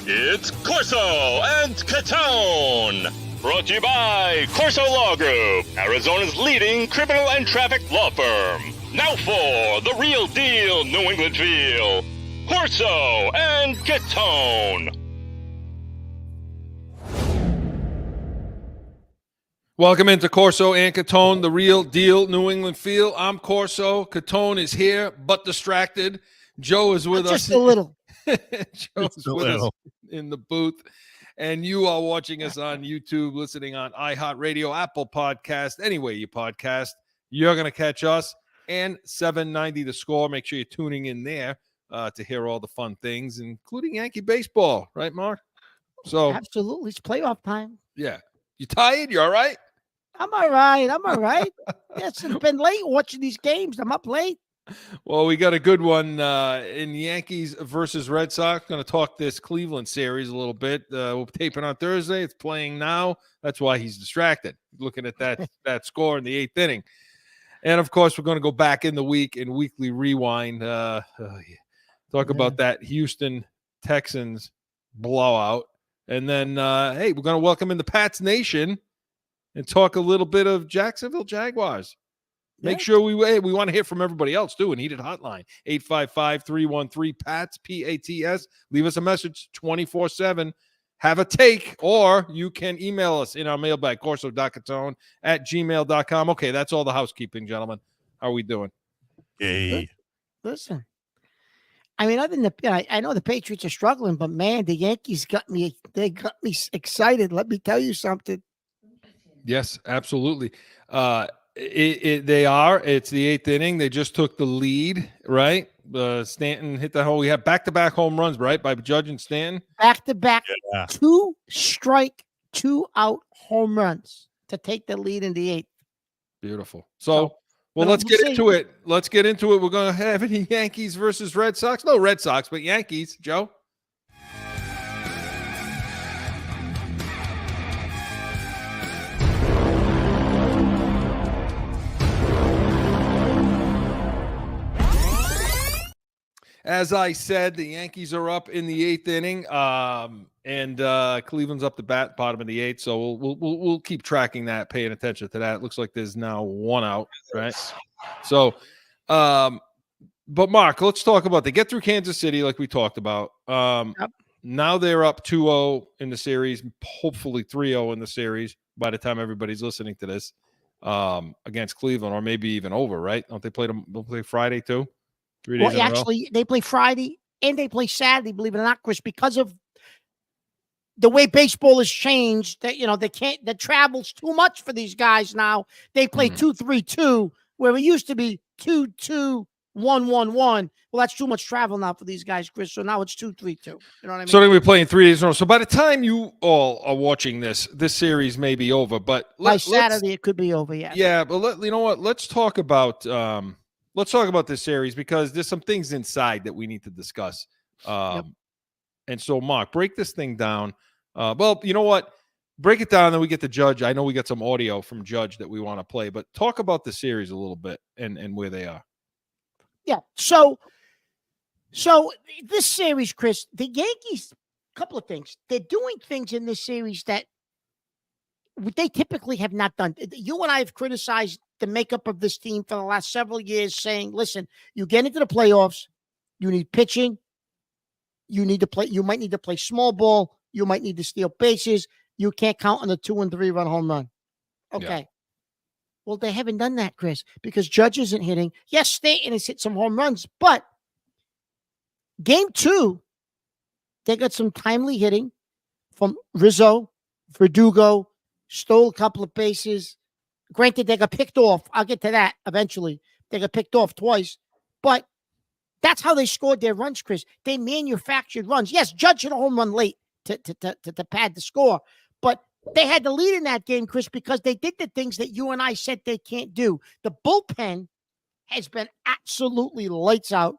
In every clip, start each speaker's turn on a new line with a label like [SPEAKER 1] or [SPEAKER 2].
[SPEAKER 1] It's Corso and Catone. Brought to you by Corso Law Group, Arizona's leading criminal and traffic law firm. Now for the real deal New England feel, Corso and Catone.
[SPEAKER 2] Welcome into Corso and Catone, the real deal New England feel. I'm Corso. Catone is here, but distracted. Joe is with us.
[SPEAKER 3] Just a little.
[SPEAKER 2] Joe's with us in the booth. And you are watching us on YouTube, listening on iHeartRadio, Apple Podcast, anywhere you podcast. You're going to catch us. And 790 The Score. Make sure you're tuning in there to hear all the fun things, including Yankee baseball. Right, Mark? So
[SPEAKER 3] Absolutely. It's playoff time.
[SPEAKER 2] Yeah. You tired? You all right?
[SPEAKER 3] I'm all right. Yes, it's been late watching these games. I'm up late.
[SPEAKER 2] Well, we got a good one in Yankees versus Red Sox. Going to talk this Cleveland series a little bit. We're taping on Thursday. It's playing now. That's why he's distracted, looking at that score in the eighth inning. And, of course, we're going to go back in the week and weekly rewind. Talk about that Houston Texans blowout. And then, hey, we're going to welcome in the Pats Nation and talk a little bit of Jacksonville Jaguars. Make sure we want to hear from everybody else, too. A needed hotline, 855-313-PATS, P-A-T-S. Leave us a message 24/7. Have a take, or you can email us in our mailbag, corso.catone@gmail.com. Okay, that's all the housekeeping, gentlemen. How are we doing?
[SPEAKER 4] Yay.
[SPEAKER 3] Listen, I mean, other than I know the Patriots are struggling, but man, the Yankees got me excited. Let me tell you something.
[SPEAKER 2] Yes, absolutely. They are. It's the eighth inning. They just took the lead, right? Stanton hit the hole. We have back-to-back home runs, right, by Judge and Stanton?
[SPEAKER 3] Back-to-back, 2 strike, 2 out home runs to take the lead in the eighth.
[SPEAKER 2] Beautiful. So, well, let's get into it. We're going to have any Yankees versus Red Sox. No Red Sox, but Yankees. Joe? As I said, the Yankees are up in the eighth inning, and Cleveland's up the bottom of the eighth. So we'll keep tracking that, paying attention to that. It looks like there's now 1 out, right? So, but Mark, let's talk about they get through Kansas City like we talked about. Now they're up 2-0 in the series, hopefully 3-0 in the series by the time everybody's listening to this against Cleveland, or maybe even over, right? Don't they play Friday too? 3 days in a row?
[SPEAKER 3] Actually, they play Friday and they play Saturday, believe it or not, Chris, because of the way baseball has changed. That the travel's too much for these guys now. They play 2-3-2, where it used to be 2-2-1-1-1. Well, that's too much travel now for these guys, Chris. So now it's 2-3-2. You know what I mean?
[SPEAKER 2] So they're going to be playing 3 days in a row. So by the time you all are watching this series may be over. But
[SPEAKER 3] by Saturday, it could be over. Yeah.
[SPEAKER 2] Yeah, but you know what? Let's talk about this series, because there's some things inside that we need to discuss. And so, Mark, break this thing down. Well, you know what? Break it down, then we get to Judge. I know we got some audio from Judge that we want to play, but talk about the series a little bit and where they are.
[SPEAKER 3] Yeah. So this series, Chris, the Yankees, a couple of things. They're doing things in this series that they typically have not done. You and I have criticized the makeup of this team for the last several years, saying, listen, you get into the playoffs, you need pitching, you might need to play small ball, you might need to steal bases, you can't count on the 2 and 3 run home run. Okay. Yeah. Well, they haven't done that, Chris, because Judge isn't hitting. Yes, Stanton has hit some home runs, but game 2, they got some timely hitting from Rizzo, Verdugo, stole a couple of bases. Granted, they got picked off. I'll get to that eventually. They got picked off twice. But that's how they scored their runs, Chris. They manufactured runs. Yes, Judge hit a home run late to pad the score. But they had the lead in that game, Chris, because they did the things that you and I said they can't do. The bullpen has been absolutely lights out.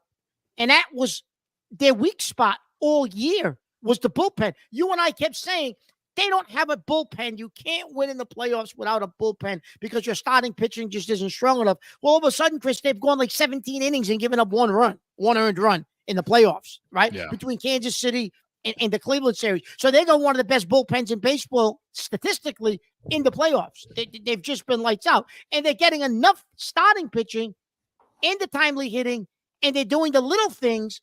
[SPEAKER 3] And that was their weak spot all year, was the bullpen. You and I kept saying, they don't have a bullpen. You can't win in the playoffs without a bullpen because your starting pitching just isn't strong enough. Well, all of a sudden, Chris, they've gone like 17 innings and given up 1 earned run in the playoffs, right? Yeah. Between Kansas City in the Cleveland series. So they got one of the best bullpens in baseball statistically in the playoffs. They've just been lights out. And they're getting enough starting pitching and the timely hitting, and they're doing the little things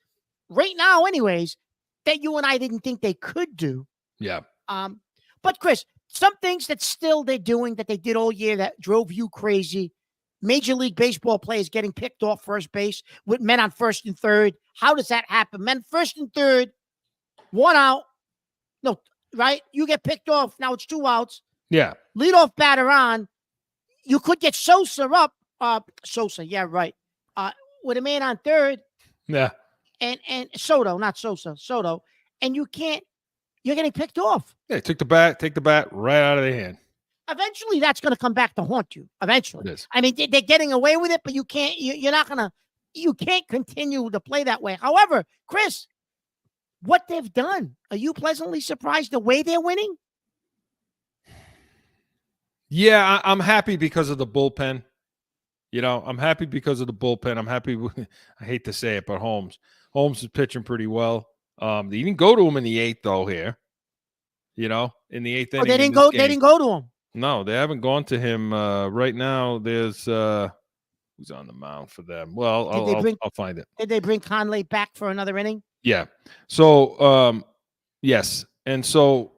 [SPEAKER 3] right now anyways that you and I didn't think they could do.
[SPEAKER 2] Yeah.
[SPEAKER 3] But Chris, some things that still they're doing that they did all year that drove you crazy. Major League Baseball players getting picked off first base with men on first and third. How does that happen? Men first and third, 1 out. No, right? You get picked off. Now it's 2 outs.
[SPEAKER 2] Yeah.
[SPEAKER 3] Leadoff batter on. You could get Sosa up. Sosa, yeah, right. With a man on third.
[SPEAKER 2] Yeah.
[SPEAKER 3] And Soto, not Sosa, Soto. And you're getting picked off.
[SPEAKER 2] Yeah, take the bat right out of their hand.
[SPEAKER 3] Eventually, that's going to come back to haunt you. Eventually,
[SPEAKER 2] It is.
[SPEAKER 3] I mean, they're getting away with it, but you can't. You can't continue to play that way. However, Chris, what they've done, are you pleasantly surprised the way they're winning?
[SPEAKER 2] Yeah, I'm happy because of the bullpen. I'm happy because of the bullpen. I'm happy. I hate to say it, but Holmes is pitching pretty well. They didn't go to him in the 8th though. Here, in the 8th inning.
[SPEAKER 3] They didn't go. They didn't go to him.
[SPEAKER 2] No, they haven't gone to him right now. There's who's on the mound for them. Well, I'll find it.
[SPEAKER 3] Did they bring Conley back for another inning?
[SPEAKER 2] Yeah. So yes, and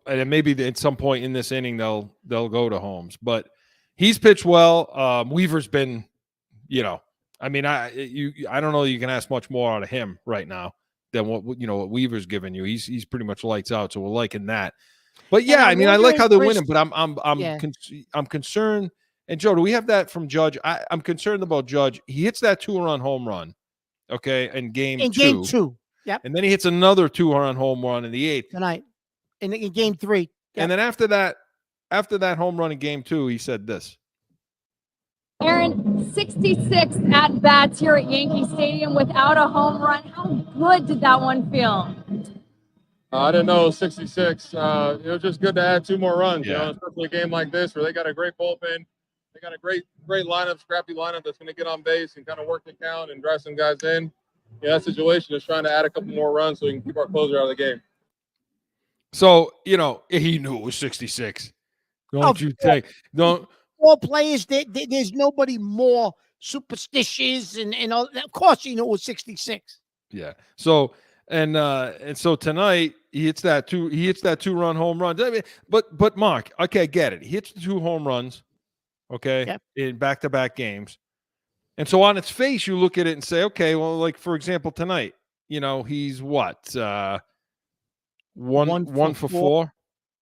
[SPEAKER 2] maybe at some point in this inning they'll go to Holmes, but he's pitched well. Weaver's been, I mean, I don't know that you can ask much more out of him right now than what Weaver's given you. He's pretty much lights out, so we're liking that. But yeah, I mean, I like how they're winning, but I'm concerned. And Joe, do we have that from Judge? I'm concerned about Judge. He hits that 2-run home run, okay, in game two.
[SPEAKER 3] Yep.
[SPEAKER 2] And then he hits another 2-run home run in the 8th
[SPEAKER 3] tonight in game 3. Yep.
[SPEAKER 2] And then after that home run in game 2, he said this.
[SPEAKER 4] Aaron, 66 at bats here at Yankee Stadium without a home run. How good did that one feel?
[SPEAKER 5] I didn't know it was 66. It was just good to add 2 more runs,
[SPEAKER 2] Yeah.
[SPEAKER 5] Especially a game like this where they got a great bullpen. They got a great lineup, scrappy lineup that's going to get on base and kind of work the count and drive some guys in. That situation is trying to add a couple more runs so we can keep our closer out of the game.
[SPEAKER 2] So, he knew it was 66.
[SPEAKER 3] All players, there's nobody more superstitious and all. Of course, he knew it was 66.
[SPEAKER 2] Yeah. So and so tonight he hits that 2-run home run. I mean, but Mark, okay, I get it. He hits the 2 home runs, okay,
[SPEAKER 3] yep,
[SPEAKER 2] in back-to-back games. And so on its face, you look at it and say, okay, well, like for example, tonight, he's what? One for 4.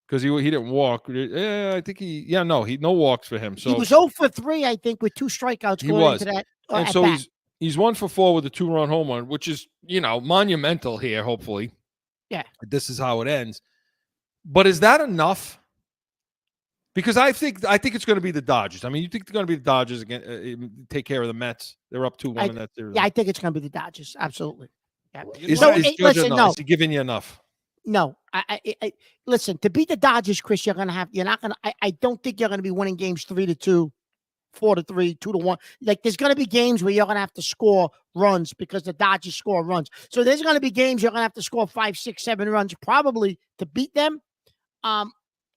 [SPEAKER 2] Because he didn't walk. Yeah, I think no walks for him. So
[SPEAKER 3] he was 0 for 3, I think, with 2 strikeouts.
[SPEAKER 2] He was.
[SPEAKER 3] Into that,
[SPEAKER 2] and so he's 1 for 4 with a 2-run home run, which is monumental here. Hopefully,
[SPEAKER 3] yeah,
[SPEAKER 2] this is how it ends. But is that enough? Because I think it's going to be the Dodgers. I mean, you think they're going to be the Dodgers again? Take care of the Mets. They're up 2-1 in that series.
[SPEAKER 3] Yeah, I think it's going to be the Dodgers. Absolutely. Yeah.
[SPEAKER 2] Is Judge enough? Is he giving you enough?
[SPEAKER 3] No, I listen, to beat the Dodgers, Chris, you're not gonna. I don't think you're gonna be winning games 3-2, 4-3, 2-1. Like there's gonna be games where you're gonna have to score runs because the Dodgers score runs. So there's gonna be games you're gonna have to score 5, 6, 7 runs probably to beat them. And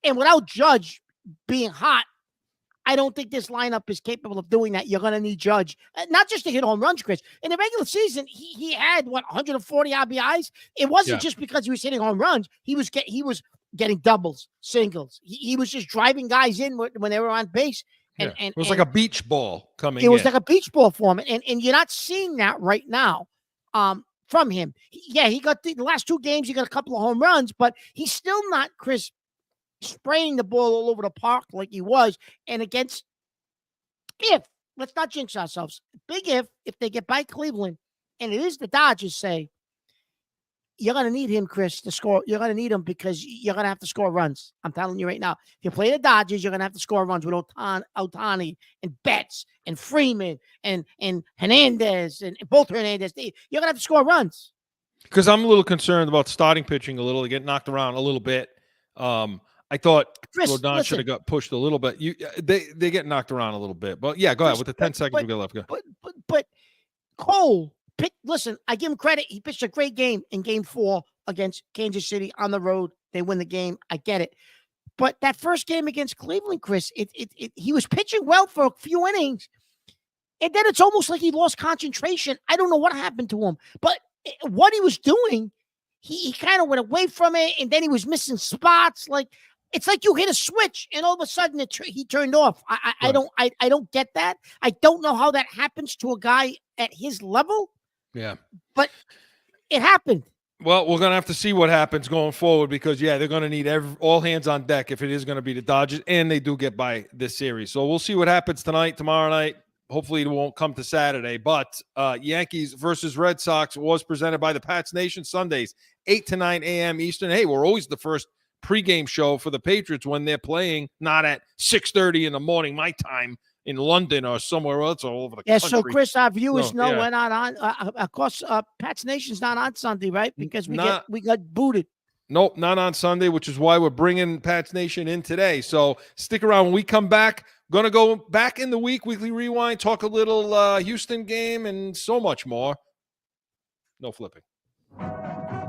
[SPEAKER 3] without Judge being hot, I don't think this lineup is capable of doing that. You're going to need Judge, not just to hit home runs, Chris. In the regular season, he had 140 RBIs. It wasn't just because he was hitting home runs. He was getting doubles, singles. He was just driving guys in when they were on base. And
[SPEAKER 2] it was like a beach ball coming.
[SPEAKER 3] It was like a beach ball for him, and you're not seeing that right now from him. He got the last 2 games. He got a couple of home runs, but he's still not, Chris, spraying the ball all over the park like he was. And let's not jinx ourselves. Big if they get by Cleveland, and it is the Dodgers, say, you're going to need him, Chris, to score. You're going to need him because you're going to have to score runs. I'm telling you right now. If you play the Dodgers, you're going to have to score runs with Ohtani and Betts and Freeman and Hernandez and both Hernandez. You're going to have to score runs.
[SPEAKER 2] Because I'm a little concerned about starting pitching a little, to get knocked around a little bit. I thought Rodon should have got pushed a little bit. They get knocked around a little bit, but yeah, go ahead with the 10 seconds we got left. Go.
[SPEAKER 3] But Cole, listen, I give him credit. He pitched a great game in game 4, against Kansas City on the road. They win the game. I get it. But that first game against Cleveland, Chris, he was pitching well for a few innings. And then it's almost like he lost concentration. I don't know what happened to him. But what he was doing, he kind of went away from it. And then he was missing spots. Like, it's like you hit a switch and all of a sudden he turned off. I don't get that. I don't know how that happens to a guy at his level.
[SPEAKER 2] Yeah.
[SPEAKER 3] But it happened.
[SPEAKER 2] Well, we're going to have to see what happens going forward because, yeah, they're going to need all hands on deck if it is going to be the Dodgers, and they do get by this series. So we'll see what happens tonight, tomorrow night. Hopefully it won't come to Saturday. But Yankees versus Red Sox was presented by the Pats Nation Sundays, 8 to 9 a.m. Eastern. Hey, we're always the first pregame show for the Patriots when they're playing, not at 6:30 in the morning, my time, in London or somewhere else all over the country.
[SPEAKER 3] So Chris, our viewers know we're not on. Of course, Pats Nation's not on Sunday, right? Because we got booted.
[SPEAKER 2] Nope, not on Sunday, which is why we're bringing Pats Nation in today. So stick around. When we come back, going to go back in the weekly rewind, talk a little Houston game and so much more. No flipping.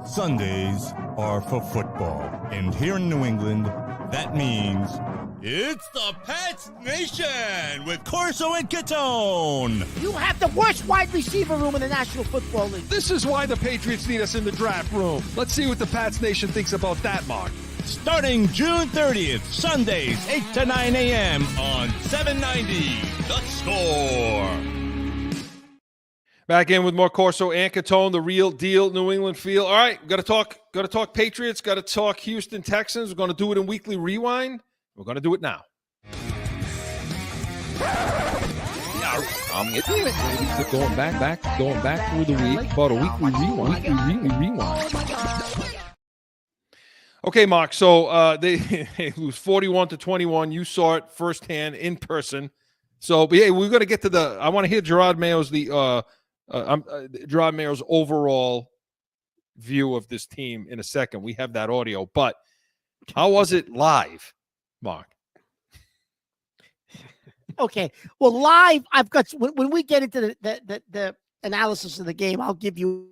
[SPEAKER 6] Sundays are for football, and here in New England, that means it's the Pats Nation with Corso and Catone.
[SPEAKER 3] You have the worst wide receiver room in the National Football League.
[SPEAKER 2] This is why the Patriots need us in the draft room. Let's see what the Pats Nation thinks about that, Mark.
[SPEAKER 6] Starting June 30th, Sundays, 8 to 9 a.m. on 790 The Score.
[SPEAKER 2] Back in with more Corso and Catone, the real deal New England feel. All right, got to talk Patriots, got to talk Houston Texans. We're going to do it in weekly rewind. We're going to do it now. Going back through the week, about a weekly rewind. Okay, Mark. So they lose 41-21. You saw it firsthand in person. So, but yeah, we're going to get to I want to hear Gerard Mayo's Gerard Mayo's overall view of this team in a second. We have that audio, but how was it live, Mark?
[SPEAKER 3] Okay, well, live, I've got when we get into the analysis of the game, I'll give you,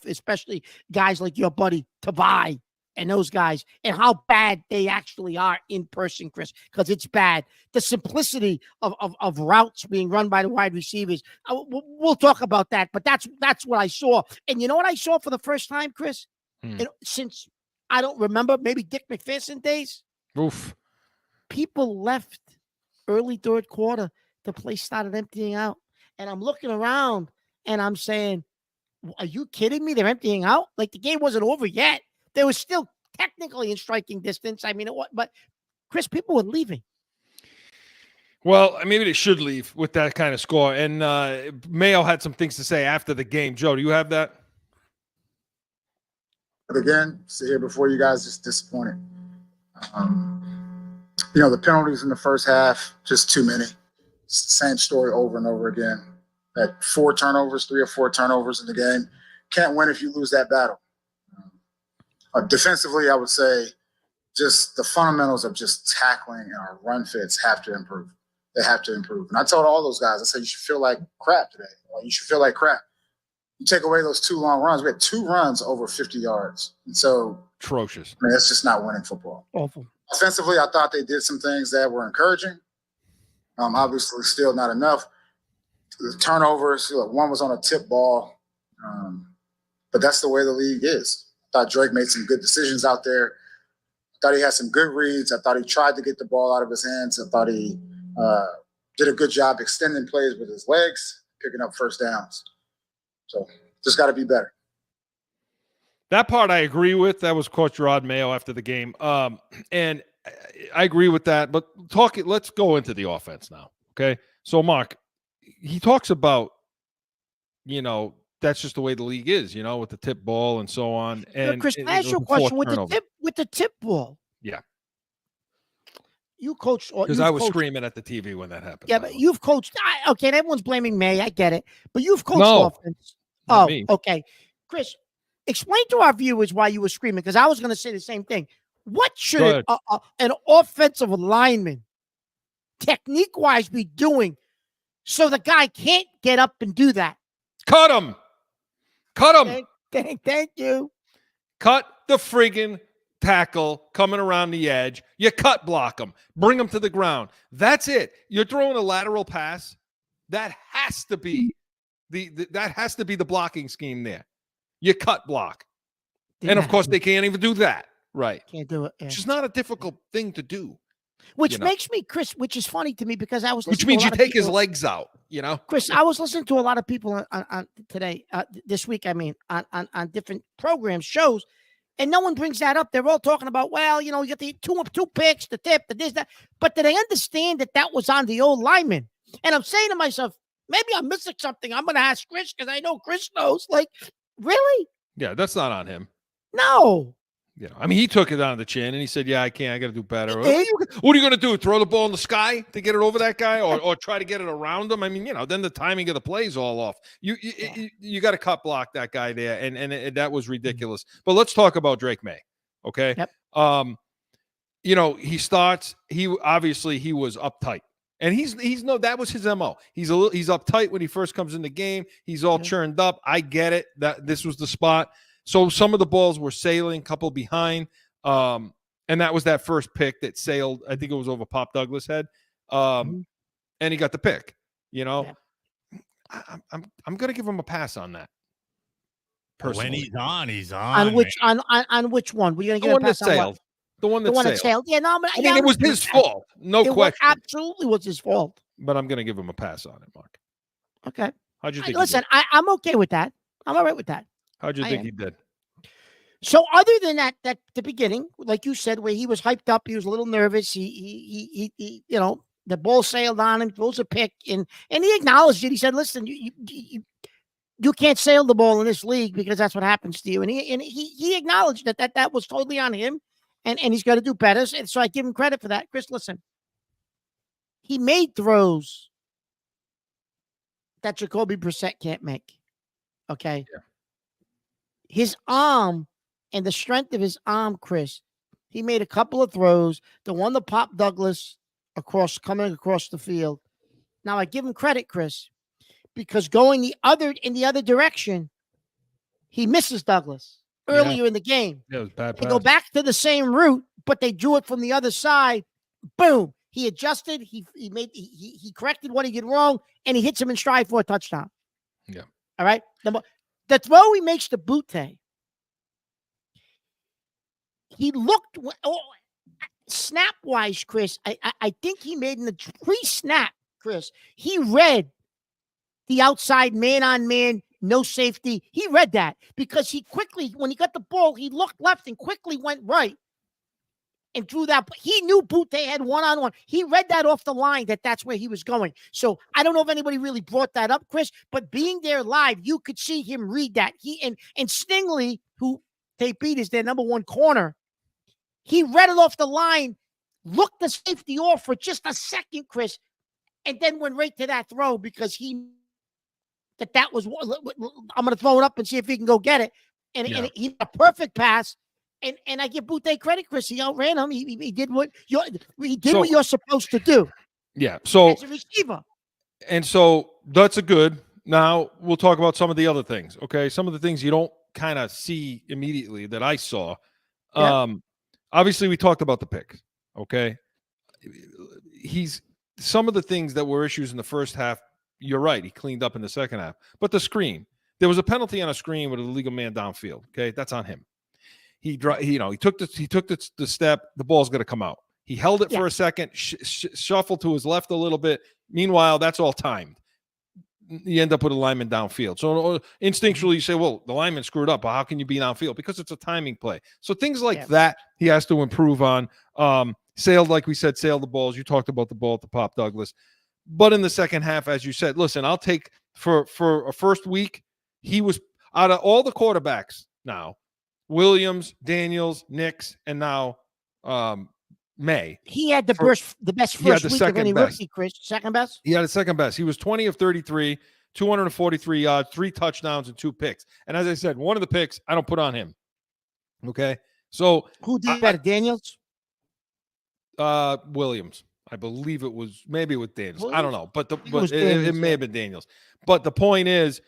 [SPEAKER 3] especially guys like your buddy Tavai and those guys, and how bad they actually are in person, Chris, because it's bad. The simplicity of routes being run by the wide receivers. We'll talk about that, but that's what I saw. And you know what I saw for the first time, Chris? Since I don't remember, maybe Dick McPherson days.
[SPEAKER 2] Oof.
[SPEAKER 3] People left early third quarter. The place started emptying out. And I'm looking around and I'm saying, are you kidding me? They're emptying out? Like the game wasn't over yet. They were still technically in striking distance. I mean, but Chris, people were leaving.
[SPEAKER 2] Well, maybe they should leave with that kind of score. And Mayo had some things to say after the game. Joe, do you have that?
[SPEAKER 7] But again, sit here before you guys, just disappointed. The penalties in the first half, just too many. It's the same story over and over again. Had 3 or 4 turnovers in the game. Can't win if you lose that battle. Defensively, I would say just the fundamentals of just tackling and our run fits have to improve. They have to improve. And I told all those guys, I said, you should feel like crap today. You should feel like crap. You take away those 2 long runs. We had 2 runs over 50 yards. And so
[SPEAKER 2] atrocious.
[SPEAKER 7] I mean, it's just not winning football.
[SPEAKER 3] Awful.
[SPEAKER 7] Offensively, I thought they did some things that were encouraging. Obviously, still not enough. The turnovers, one was on a tip ball. But that's the way the league is. I thought Drake made some good decisions out there. I thought he had some good reads. I thought he tried to get the ball out of his hands. I thought he did a good job extending plays with his legs, picking up first downs. So just got to be better.
[SPEAKER 2] That part I agree with. That was Coach Gerard Mayo after the game. And I agree with that. But let's go into the offense now. Okay. So, Mark, he talks about, that's just the way the league is, with the tip ball and so on. And
[SPEAKER 3] Chris, I ask you a question with the tip ball.
[SPEAKER 2] Yeah.
[SPEAKER 3] You coached.
[SPEAKER 2] Because I was screaming at the TV when that happened.
[SPEAKER 3] Yeah, but you've coached. Okay, everyone's blaming May. I get it. But you've coached offense.
[SPEAKER 2] Not me.
[SPEAKER 3] Okay. Chris, explain to our viewers why you were screaming, because I was going to say the same thing. What should an offensive lineman, technique-wise, be doing so the guy can't get up and do that?
[SPEAKER 2] Cut him.
[SPEAKER 3] Thank you.
[SPEAKER 2] Cut the friggin' tackle coming around the edge. You cut block them. Bring them to the ground. That's it. You're throwing a lateral pass. That has to be the blocking scheme there. You cut block. And of course, they can't even do that. Right.
[SPEAKER 3] Can't do it. Yeah.
[SPEAKER 2] Which is not a difficult thing to do.
[SPEAKER 3] Which makes me, Chris, which is funny to me because I was
[SPEAKER 2] Which means you take his legs out,
[SPEAKER 3] Chris, I was listening to a lot of people on today, this week, I mean, on different programs, shows, and no one brings that up. They're all talking about, well, you get the two picks, the tip, the this, that. But did they understand that was on the old lineman? And I'm saying to myself, maybe I'm missing something. I'm going to ask Chris because I know Chris knows. Like, really?
[SPEAKER 2] Yeah, that's not on him.
[SPEAKER 3] No.
[SPEAKER 2] I mean, he took it on the chin and he said, yeah, I can't. I got to do better. What are you going to do? Throw the ball in the sky to get it over that guy or try to get it around him? I mean, then the timing of the play is all off. You got to cut block that guy there. And that was ridiculous. But let's talk about Drake May. Okay.
[SPEAKER 3] Yep.
[SPEAKER 2] He starts, he was uptight. And that was his MO. He's uptight when he first comes in the game. He's all churned up. I get it that this was the spot. So some of the balls were sailing, couple behind, and that was that first pick that sailed. I think it was over Pop Douglas' head, and he got the pick. I'm going to give him a pass on that. Personally.
[SPEAKER 6] When he's on.
[SPEAKER 3] On which one? We're going to give him a pass on what?
[SPEAKER 2] The one that
[SPEAKER 3] sailed. Yeah, no,
[SPEAKER 2] I mean, it was his fault. No question.
[SPEAKER 3] Absolutely was his fault.
[SPEAKER 2] But I'm going to give him a pass on it, Mark.
[SPEAKER 3] Okay.
[SPEAKER 2] How'd you think?
[SPEAKER 3] Listen, I'm okay with that. I'm all right with that.
[SPEAKER 2] How'd you think he did?
[SPEAKER 3] So other than that the beginning, like you said, where he was hyped up, he was a little nervous. He the ball sailed on him, throws a pick, and he acknowledged it. He said, "Listen, you can't sail the ball in this league because that's what happens to you." And he acknowledged that was totally on him, and he's got to do better. And so I give him credit for that. Chris, listen, he made throws that Jacoby Brissett can't make. Okay.
[SPEAKER 2] Yeah.
[SPEAKER 3] His arm and the strength of his arm, Chris, he made a couple of throws. The one to Pop Douglas coming across the field. Now I give him credit, Chris, because going in the other direction, he misses Douglas earlier in the game.
[SPEAKER 2] Yeah, it was bad.
[SPEAKER 3] They go back to the same route, but they drew it from the other side. Boom. He adjusted. He corrected what he did wrong, and he hits him in stride for a touchdown.
[SPEAKER 2] Yeah.
[SPEAKER 3] All right. The throw he makes to Butte, he looked snap-wise, Chris. I think he made in the pre-snap, Chris. He read the outside man-on-man, no safety. He read that because he quickly, when he got the ball, he looked left and quickly went right and drew that. He knew Butte had one-on-one. He read that off the line that's where he was going. So I don't know if anybody really brought that up, Chris, but being there live, you could see him read that. And Stingley, who they beat is their number one corner, he read it off the line, looked the safety off for just a second, Chris, and then went right to that throw because he knew that was, I'm going to throw it up and see if he can go get it. And he had a perfect pass. And I give Butte credit, Chris. He outran him. He did what you're supposed to do.
[SPEAKER 2] Yeah. So
[SPEAKER 3] as a receiver.
[SPEAKER 2] And so that's a good. Now we'll talk about some of the other things. Okay. Some of the things you don't kind of see immediately that I saw.
[SPEAKER 3] Yeah.
[SPEAKER 2] Obviously we talked about the pick. Okay. Some of the things that were issues in the first half, you're right. He cleaned up in the second half. But the screen, there was a penalty on a screen with a legal man downfield. Okay. That's on him. He took the step. The ball's going to come out. He held it for a second, shuffled to his left a little bit. Meanwhile, that's all timed. You end up with a lineman downfield. So instinctually, you say, well, the lineman screwed up. But how can you be downfield? Because it's a timing play. So things like that he has to improve on. Sailed, like we said, sailed the balls. You talked about the ball at the Pop Douglas. But in the second half, as you said, listen, I'll take for a first week, he was out of all the quarterbacks now, Williams, Daniels, Nix, and now May.
[SPEAKER 3] He had the best first week of any rookie, Chris. Second best?
[SPEAKER 2] He had the second best. He was 20 of 33, 243 yards, 3 touchdowns, and 2 picks. And as I said, one of the picks I don't put on him. Okay? So
[SPEAKER 3] who did that? Daniels?
[SPEAKER 2] Williams. I believe it was maybe with Daniels.
[SPEAKER 3] Williams?
[SPEAKER 2] I don't know. But it may have been Daniels. But the point is,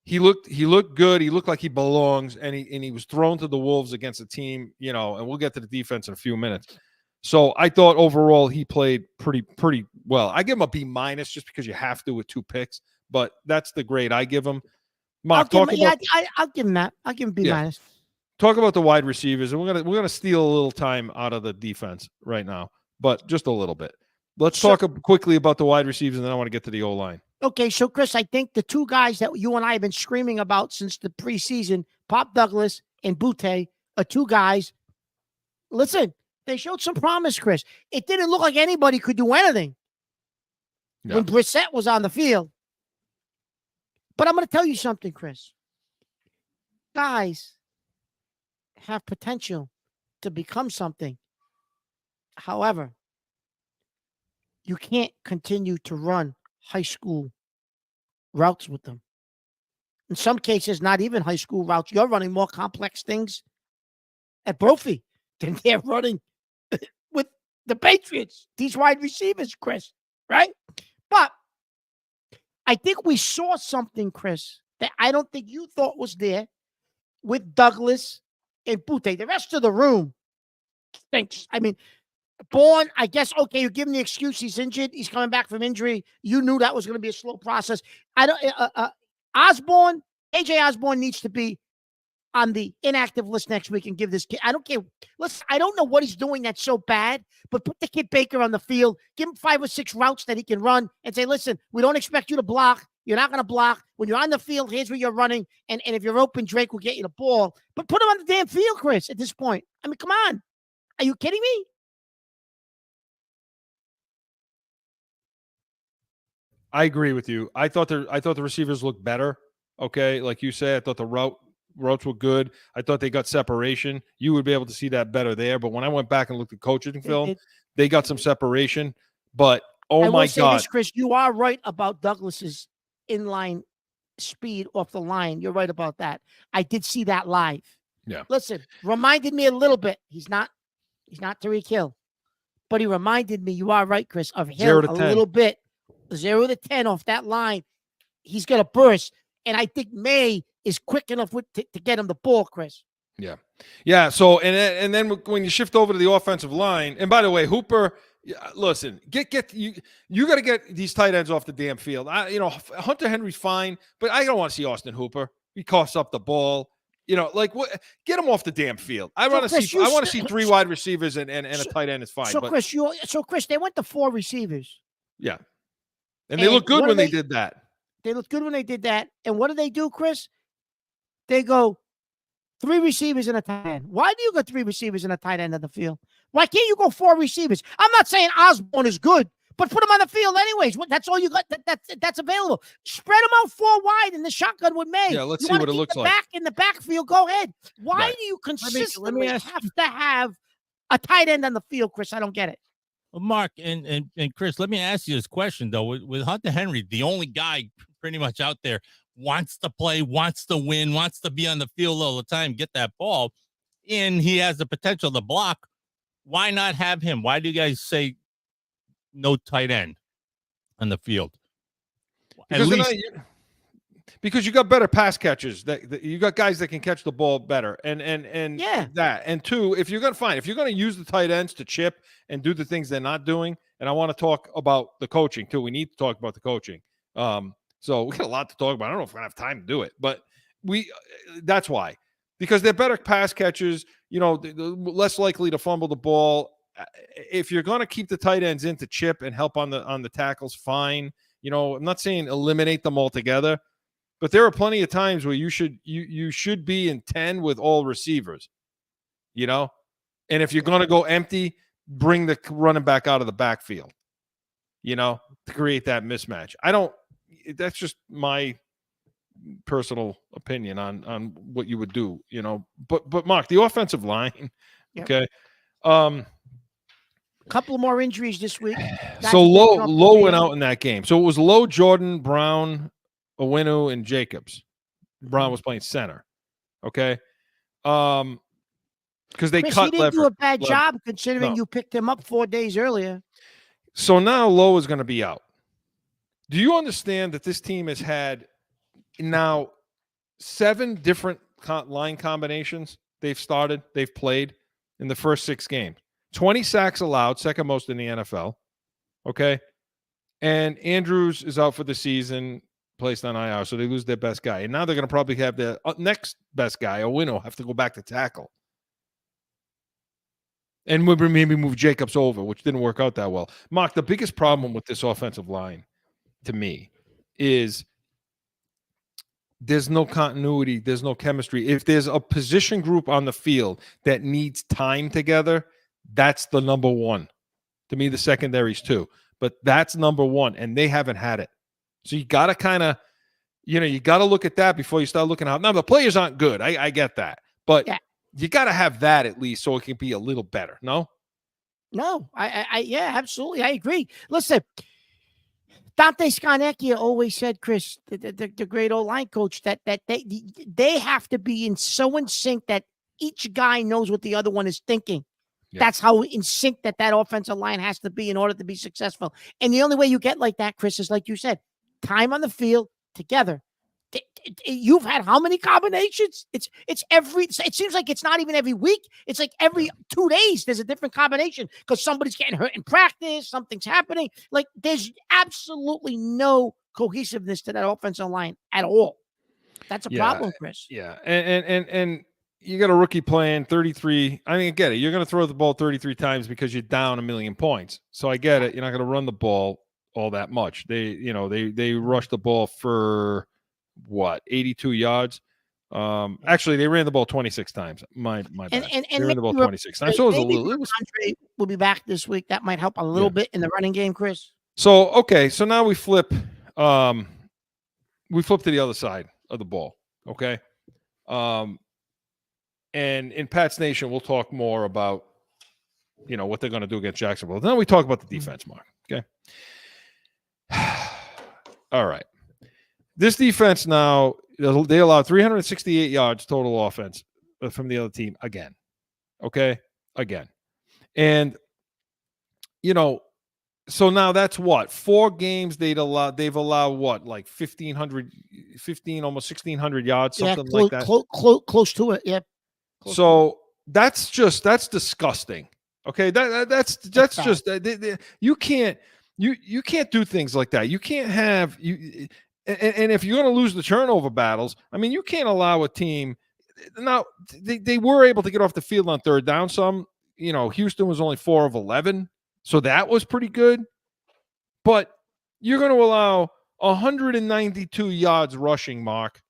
[SPEAKER 2] he looked good. He looked like he belongs, and he was thrown to the wolves against a team, and we'll get to the defense in a few minutes. So I thought overall he played pretty well. I give him a B- just because you have to with 2 picks, but that's the grade I give him. Mark,
[SPEAKER 3] I'll give him that. I'll give him B-.
[SPEAKER 2] Yeah. Talk about the wide receivers, and we're gonna steal a little time out of the defense right now, but just a little bit. Let's talk quickly about the wide receivers, and then I want to get to the O-line.
[SPEAKER 3] Okay, so Chris, I think the 2 guys that you and I have been screaming about since the preseason, Pop Douglas and Butte, are 2 guys. Listen, they showed some promise, Chris. It didn't look like anybody could do anything when Brissett was on the field. But I'm going to tell you something, Chris. Guys have potential to become something. However, you can't continue to run high school routes with them. In some cases, not even high school routes. You're running more complex things at Brophy than they're running with the Patriots, these wide receivers, Chris, right? But I think we saw something, Chris, that I don't think you thought was there with Douglas and Butte. The rest of the room stinks. I mean, Bourne, I guess, okay, you give him the excuse he's injured. He's coming back from injury. You knew that was going to be a slow process. Osborne, AJ Osborne needs to be on the inactive list next week and give this kid, I don't care. Listen, I don't know what he's doing that's so bad, but put the kid Baker on the field, give him 5 or 6 routes that he can run and say, listen, we don't expect you to block. You're not going to block. When you're on the field, here's where you're running. And if you're open, Drake will get you the ball. But put him on the damn field, Chris, at this point. I mean, come on. Are you kidding me?
[SPEAKER 2] I agree with you. I thought the receivers looked better. Okay, like you said, I thought the routes were good. I thought they got separation. You would be able to see that better there. But when I went back and looked at coaching film, they got some separation. But
[SPEAKER 3] I
[SPEAKER 2] my
[SPEAKER 3] will say
[SPEAKER 2] God,
[SPEAKER 3] this, Chris, you are right about Douglas's inline speed off the line. You're right about that. I did see that live.
[SPEAKER 2] Yeah.
[SPEAKER 3] Listen, reminded me a little bit. He's not Tyreek Hill, but he reminded me. You are right, Chris, of Hill a little bit. 0 to 10 off that line. He's going to burst. And I think May is quick enough to get him the ball, Chris.
[SPEAKER 2] Yeah. Yeah. So, and then when you shift over to the offensive line, and by the way, Hooper, listen, you got to get these tight ends off the damn field. Hunter Henry's fine, but I don't want to see Austin Hooper. He coughs up the ball. Get him off the damn field. I want to see 3 wide receivers and a tight end is fine.
[SPEAKER 3] So Chris, they went to 4 receivers.
[SPEAKER 2] Yeah. And they look good when they did that.
[SPEAKER 3] They look good when they did that. And what do, Chris? They go 3 receivers and a tight end. Why do you go 3 receivers and a tight end on the field? Why can't you go 4 receivers? I'm not saying Osborne is good, but put him on the field anyways. That's all you got. That's available. Spread them out 4 wide in the shotgun with May.
[SPEAKER 2] Yeah, let's see what it looks like.
[SPEAKER 3] Back in the backfield, go ahead. Why do you consistently have to have a tight end on the field, Chris? I don't get it.
[SPEAKER 8] Well, Mark and Chris, let me ask you this question, though. With Hunter Henry, the only guy pretty much out there wants to play, wants to win, wants to be on the field all the time, get that ball, and he has the potential to block. Why not have him? Why do you guys say no tight end on the field?
[SPEAKER 2] Because you got better pass catchers. That you got guys that can catch the ball better, and
[SPEAKER 3] yeah,
[SPEAKER 2] that. And 2, if you're going to use the tight ends to chip and do the things they're not doing, and I want to talk about the coaching too. We need to talk about the coaching. So we got a lot to talk about. I don't know if we're gonna have time to do it, but that's why, because they're better pass catchers. They're less likely to fumble the ball. If you're going to keep the tight ends in to chip and help on the tackles, fine. I'm not saying eliminate them altogether. But there are plenty of times where you should be in 10 with all receivers, And if you're going to go empty, bring the running back out of the backfield, to create that mismatch. That's just my personal opinion on what you would do, But Mark, the offensive line, okay.
[SPEAKER 3] Couple more injuries this week.
[SPEAKER 2] So Lowe went out in that game. So it was Lowe, Jordan, Brown, Owenu, and Jacobs. Brown was playing center. Okay. Because they
[SPEAKER 3] Chris,
[SPEAKER 2] cut
[SPEAKER 3] he didn't do a bad job considering you picked him up 4 days earlier.
[SPEAKER 2] So now Lowe is going to be out. Do you understand that this team has had now 7 different line combinations they've played in the first 6 games. 20 sacks allowed, second most in the NFL. Okay. And Andrews is out for the season, placed on IR, so they lose their best guy. And now they're going to probably have the next best guy, Owino, have to go back to tackle. And maybe move Jacobs over, which didn't work out that well. Mark, the biggest problem with this offensive line, to me, is there's no continuity, there's no chemistry. If there's a position group on the field that needs time together, that's the number one. To me, the secondaries too. But that's number one, and they haven't had it. So you got to kind of, you got to look at that before you start looking out. Now, the players aren't good. I get that. But you got to have that at least so it can be a little better, no?
[SPEAKER 3] No, yeah, absolutely. I agree. Listen, Dante Scarnecchia always said, Chris, the great old line coach, that they have to be so in sync that each guy knows what the other one is thinking. Yeah. That's how in sync that offensive line has to be in order to be successful. And the only way you get like that, Chris, is like you said, time on the field together. You've had how many combinations? It seems like it's not even every week. It's like every 2 days there's a different combination because somebody's getting hurt in practice, something's happening. Like there's absolutely no cohesiveness to that offensive line at all. That's a problem, Chris.
[SPEAKER 2] Yeah, and you got a rookie playing 33. I mean, I get it. You're going to throw the ball 33 times because you're down 1 million points. So I get it. You're not going to run the ball all that much. They rushed the ball for 82 yards. Actually, they ran the ball 26 times. My bad. They ran the ball 26 times. So it was a little.
[SPEAKER 3] Andre will be back this week. That might help a little bit in the running game, Chris.
[SPEAKER 2] So okay, so now we flip. We flip to the other side of the ball. Okay. And in Pat's Nation, we'll talk more about what they're going to do against Jacksonville. Then we talk about the defense, Mark. Okay. All right. This defense now, they allowed 368 yards total offense from the other team again. Okay? Again. And, so now that's what? 4 games they've allowed what? Like 1,500, almost 1,600 yards, something like that?
[SPEAKER 3] Close to it, yeah.
[SPEAKER 2] So that's disgusting. Okay? That's just, you can't do things like that. You can't have, and if you're going to lose the turnover battles, I mean, you can't allow a team. Now, they were able to get off the field on third down some. Houston was only 4 of 11, so that was pretty good. But you're going to allow 192 yards rushing, Mark.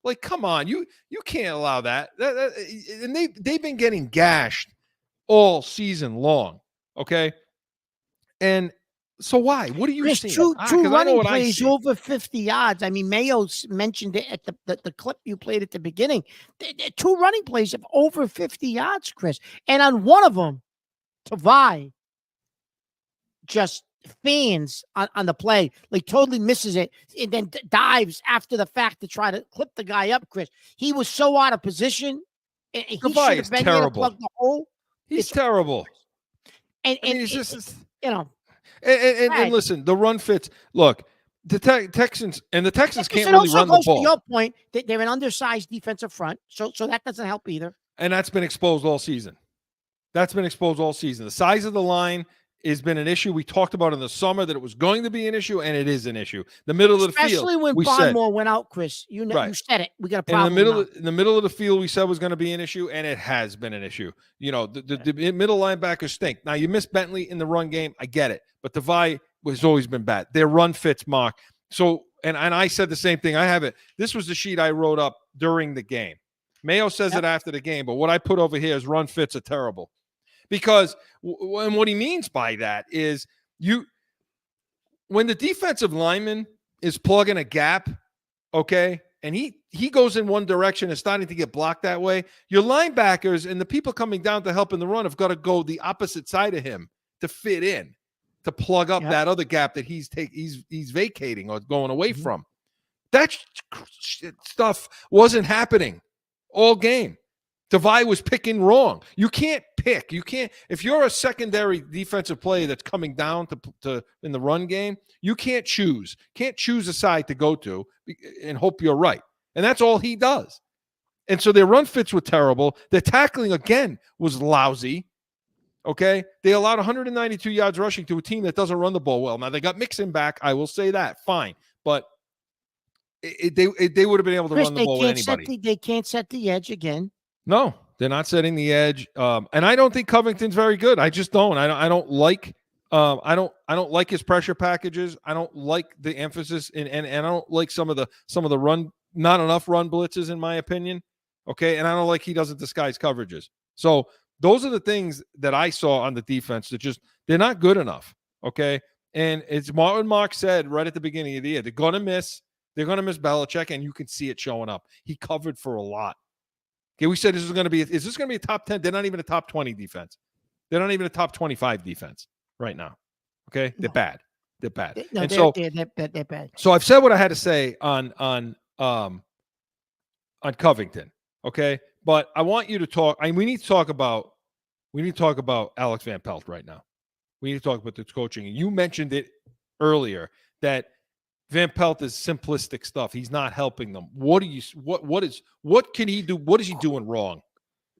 [SPEAKER 2] Like, come on, you can't allow that. And they've been getting gashed all season long, okay? And so why? What are you seeing?
[SPEAKER 3] Two running plays over 50 yards. I mean, Mayo mentioned it at the clip you played at the beginning. 2 running plays of over 50 yards, Chris. And on one of them, Tavai just fans on the play, like totally misses it, and then dives after the fact to try to clip the guy up, Chris. He was so out of position. And he should have been there to plug the hole.
[SPEAKER 2] He's terrible.
[SPEAKER 3] And he's just,
[SPEAKER 2] And listen, the run fits. Look, the Texans can't really run the ball.
[SPEAKER 3] To your point, they're an undersized defensive front, so that doesn't help either.
[SPEAKER 2] And that's been exposed all season. The size of the line has been an issue. We talked about in the summer that it was going to be an issue, and it is an issue. The middle of the field,
[SPEAKER 3] especially when Barmore went out, Chris. You said it. We got a problem.
[SPEAKER 2] In the middle of the field, we said was going to be an issue, and it has been an issue. The middle linebackers stink. Now you miss Bentley in the run game. I get it, but Tavai has always been bad. Their run fits, Mark. So, and I said the same thing. I have it. This was the sheet I wrote up during the game. Mayo says it after the game, but what I put over here is run fits are terrible. Because and what he means by that is when the defensive lineman is plugging a gap, okay, and he goes in one direction and starting to get blocked that way, your linebackers and the people coming down to help in the run have got to go the opposite side of him to fit in, to plug up that other gap that he's vacating or going away from. That stuff wasn't happening all game. Tavai was picking wrong. You can't pick. You can't. If you're a secondary defensive player that's coming down to in the run game, you can't choose. Can't choose a side to go to and hope you're right. And that's all he does. And so their run fits were terrible. Their tackling, again, was lousy. Okay? They allowed 192 yards rushing to a team that doesn't run the ball well. Now, they got Mixon back. I will say that. Fine. But they would have been able to run the ball with anybody.
[SPEAKER 3] They can't set the edge again.
[SPEAKER 2] No, they're not setting the edge. And I don't think Covington's very good. I just don't. I don't like I don't like his pressure packages. I don't like the emphasis and I don't like some of the run, not enough run blitzes, in my opinion. Okay. And I don't like he doesn't disguise coverages. So those are the things that I saw on the defense that they're not good enough. Okay. And it's what Mark said right at the beginning of the year. They're going to miss Belichick, and you can see it showing up. He covered for a lot. Okay. We said is this going to be a top 10? They're not even a top 20 defense. They're not even a top 25 defense right now. Okay. They're bad. They're bad.
[SPEAKER 3] No, they're bad.
[SPEAKER 2] So I've said what I had to say on Covington. Okay. But I want you to talk. We need to talk about Alex Van Pelt right now. We need to talk about this coaching. And you mentioned it earlier that Van Pelt is simplistic stuff. He's not helping them. What can he do? What is he doing wrong?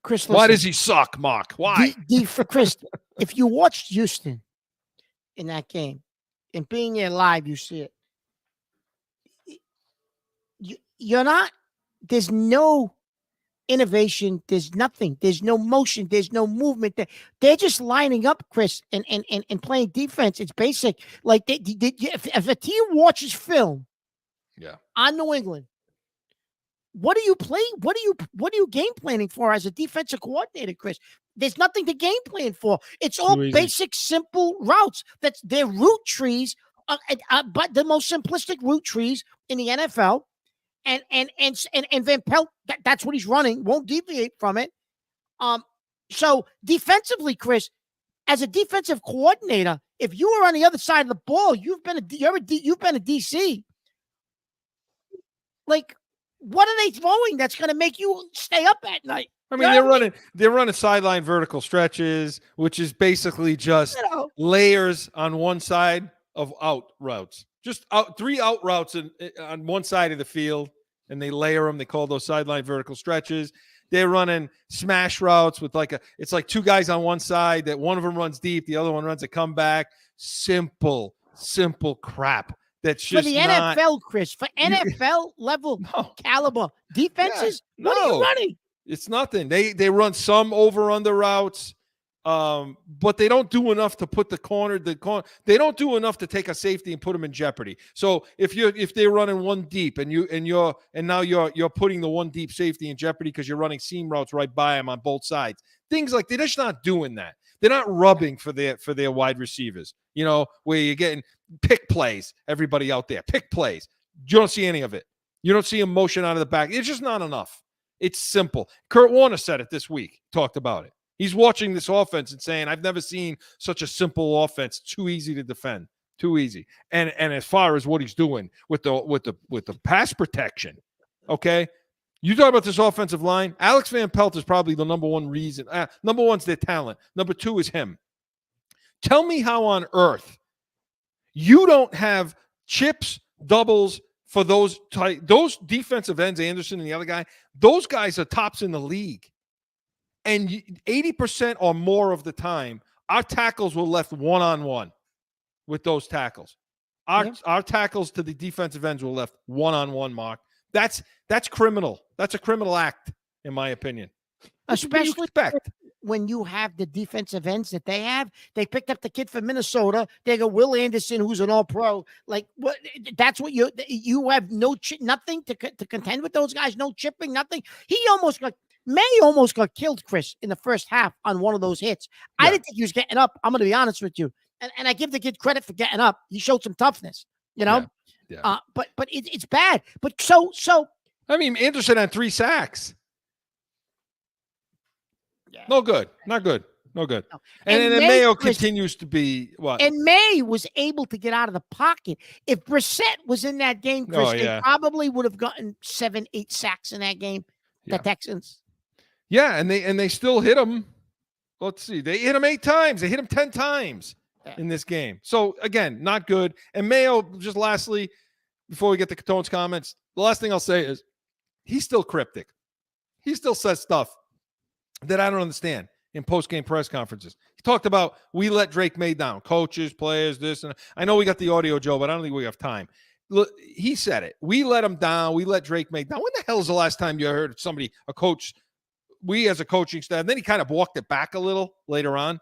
[SPEAKER 3] Chris,
[SPEAKER 2] why does he suck, Mark? Why?
[SPEAKER 3] Chris, if you watched Houston in that game and being there live, you see it. You're not. There's no innovation. There's nothing. There's no motion. There's no movement. They're just lining up, Chris, and playing defense. It's basic. Like if a team watches film, on New England, what are you playing? What are you game planning for as a defensive coordinator, Chris? There's nothing to game plan for. It's all basic, simple routes. That's their route trees, but the most simplistic route trees in the NFL. And Van Pelt, that's what he's running. Won't deviate from it. So defensively, Chris, as a defensive coordinator, if you were on the other side of the ball, you've been a DC. Like, what are they throwing that's going to make you stay up at night?
[SPEAKER 2] I mean, they're running sideline vertical stretches, which is basically just layers on one side of out routes. Just three out routes on one side of the field, and they layer them. They call those sideline vertical stretches. They're running smash routes with it's like two guys on one side that one of them runs deep, the other one runs a comeback. Simple crap. That's just
[SPEAKER 3] for the NFL, Chris. For NFL level caliber defenses, what are you running?
[SPEAKER 2] It's nothing. They run some over-under routes. But they don't do enough to put the corner. They don't do enough to take a safety and put them in jeopardy. So if they're running one deep and now you're putting the one deep safety in jeopardy because you're running seam routes right by them on both sides. Things like they're just not doing that. They're not rubbing for their wide receivers. Where you're getting pick plays. Everybody out there, pick plays. You don't see any of it. You don't see a motion out of the back. It's just not enough. It's simple. Kurt Warner said it this week. Talked about it. He's watching this offense and saying, I've never seen such a simple offense. Too easy to defend. Too easy. And as far as what he's doing with the pass protection, okay? You talk about this offensive line. Alex Van Pelt is probably the number one reason. Number one's their talent. Number two is him. Tell me how on earth you don't have chips, doubles for those defensive ends, Anderson and the other guy. Those guys are tops in the league. And 80% or more of the time, our tackles were left one-on-one with those tackles. Our tackles to the defensive ends were left one-on-one, Mark. That's criminal. That's a criminal act, in my opinion.
[SPEAKER 3] Especially when you have the defensive ends that they have. They picked up the kid from Minnesota. They got Will Anderson, who's an all-pro. Like, what? That's what you have nothing to contend with those guys. No chipping, nothing. May almost got killed, Chris, in the first half on one of those hits. I didn't think he was getting up. I'm going to be honest with you. And I give the kid credit for getting up. He showed some toughness, Yeah. But it's bad. But so
[SPEAKER 2] I mean, Anderson had 3 sacks.
[SPEAKER 3] Yeah.
[SPEAKER 2] No good. Not good. No good.
[SPEAKER 3] No.
[SPEAKER 2] And then Mayo continues to be what?
[SPEAKER 3] And May was able to get out of the pocket. If Brissett was in that game, Chris, they probably would have gotten 7-8 sacks in that game. The Texans.
[SPEAKER 2] Yeah, and they still hit him. Let's see. They hit him 8 times. They hit him 10 times in this game. So, again, not good. And Mayo, just lastly, before we get to Catone's comments, the last thing I'll say is he's still cryptic. He still says stuff that I don't understand in post-game press conferences. He talked about, we let Drake May down, coaches, players, this, and I know we got the audio, Joe, but I don't think we have time. Look, he said it. We let him down. We let Drake May down. When the hell is the last time you heard somebody, a coach, we as a coaching staff, and then he kind of walked it back a little later on,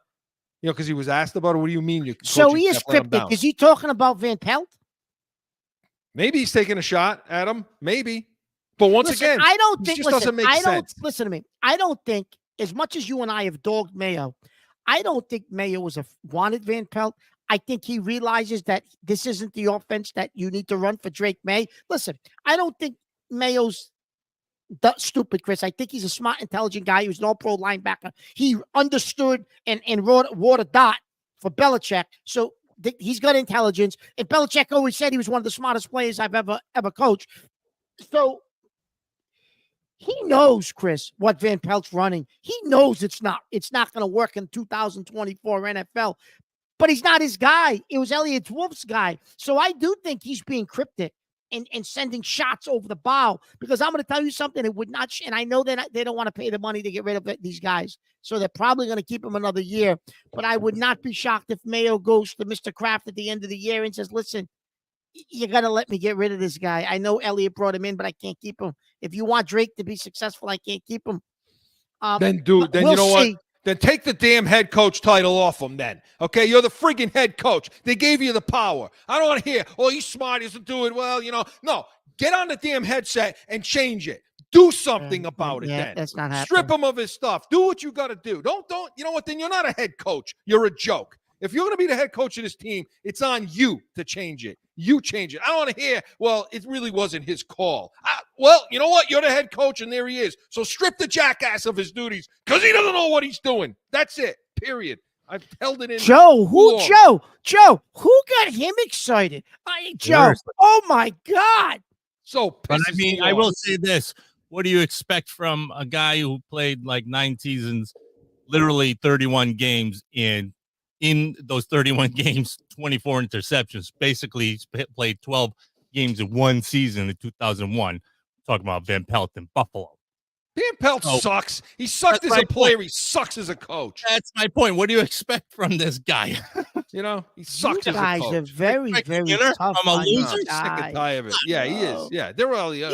[SPEAKER 2] because he was asked about it. What do you mean?
[SPEAKER 3] So he is cryptic. Is he talking about Van Pelt?
[SPEAKER 2] Maybe he's taking a shot at him. Maybe. But once again,
[SPEAKER 3] I don't think,
[SPEAKER 2] it just doesn't make sense.
[SPEAKER 3] Listen to me. I don't think, as much as you and I have dogged Mayo, I don't think Mayo wanted Van Pelt. I think he realizes that this isn't the offense that you need to run for Drake May. Listen, I don't think Mayo's stupid, Chris. I think he's a smart, intelligent guy. He was an all-pro linebacker. He understood and wrote a dot for Belichick. So he's got intelligence. And Belichick always said he was one of the smartest players I've ever coached. So he knows, Chris, what Van Pelt's running. He knows it's not going to work in 2024 NFL. But he's not his guy. It was Elliott Wolf's guy. So I do think he's being cryptic and sending shots over the bow, because I'm going to tell you something. It would not, and I know that they don't want to pay the money to get rid of these guys. So they're probably going to keep him another year. But I would not be shocked if Mayo goes to Mr. Kraft at the end of the year and says, listen, you got to let me get rid of this guy. I know Elliott brought him in, but I can't keep him. If you want Drake to be successful, I can't keep him.
[SPEAKER 2] Then you know what? Then take the damn head coach title off him then. Okay? You're the friggin' head coach. They gave you the power. I don't want to hear, oh, he's smart. He doesn't do it well. No. Get on the damn headset and change it. Do something about it then.
[SPEAKER 3] That's not happening.
[SPEAKER 2] Strip him of his stuff. Do what you got to do. Don't, you know what? Then you're not a head coach. You're a joke. If you're going to be the head coach of this team, it's on you to change it. You change it. I don't want to hear, well, it really wasn't his call. Well, you know what? You're the head coach, and there he is. So strip the jackass of his duties, because he doesn't know what he's doing. That's it. Period. I've held it in.
[SPEAKER 3] Joe, who got him excited? Joe, oh my God.
[SPEAKER 2] So,
[SPEAKER 8] but I mean, I will say this. What do you expect from a guy who played like 9 seasons, literally 31 games in those 31 games, 24 interceptions? Basically, he's played 12 games in one season in 2001. Talking about Van Pelt in Buffalo.
[SPEAKER 2] Van Pelt sucks. He sucks as a player. He sucks as a coach.
[SPEAKER 8] That's my point. What do you expect from this guy?
[SPEAKER 2] He sucks as a coach.
[SPEAKER 3] You guys are very, very tough.
[SPEAKER 8] I'm a loser.
[SPEAKER 2] Sick and tired of it. Yeah, he is. Yeah, they're all the other.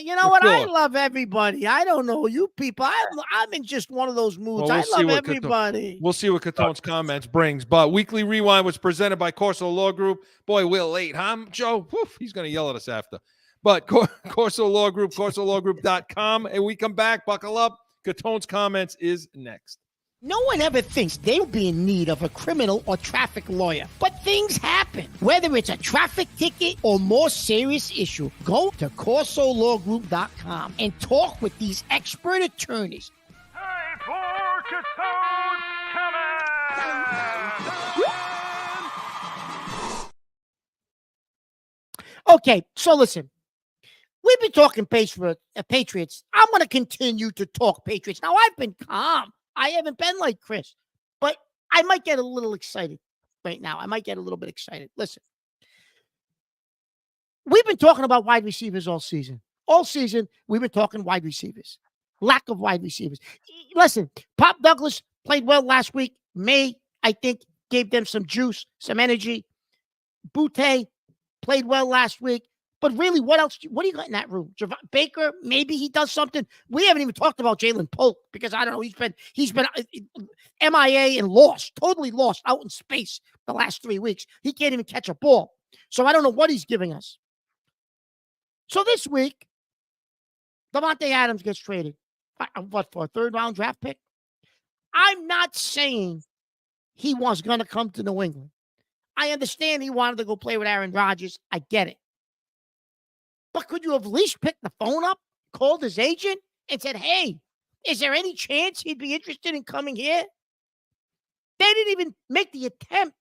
[SPEAKER 3] You know what? I love everybody. I don't know you people. I'm in just one of those moods. I love everybody.
[SPEAKER 2] We'll see what Catone's comments brings. But Weekly Rewind was presented by Corso Law Group. Boy, we're late, huh, Joe? Woof, he's going to yell at us after. But Corso Law Group, CorsoLawGroup.com. And we come back, buckle up. Catone's comments is next.
[SPEAKER 3] No one ever thinks they'll be in need of a criminal or traffic lawyer. But things happen. Whether it's a traffic ticket or more serious issue, go to CorsoLawGroup.com and talk with these expert attorneys.
[SPEAKER 9] Time for Catone's comments!
[SPEAKER 3] Okay, so listen. We've been talking Patriots. I'm going to continue to talk Patriots. Now, I've been calm. I haven't been like Chris, but I might get a little excited right now. I might get a little bit excited. Listen, we've been talking about wide receivers all season. All season, we've been talking wide receivers. Lack of wide receivers. Listen, Pop Douglas played well last week. May, I think, gave them some juice, some energy. Butte played well last week. But really, what else? What do you got in that room? Baker, maybe he does something. We haven't even talked about Jalen Polk, because I don't know. He's been MIA and lost, totally lost out in space the last 3 weeks. He can't even catch a ball. So I don't know what he's giving us. So this week, Davante Adams gets traded. What, for a 3rd-round draft pick? I'm not saying he was going to come to New England. I understand he wanted to go play with Aaron Rodgers. I get it. But could you have at least picked the phone up, called his agent, and said, hey, is there any chance he'd be interested in coming here? They didn't even make the attempt.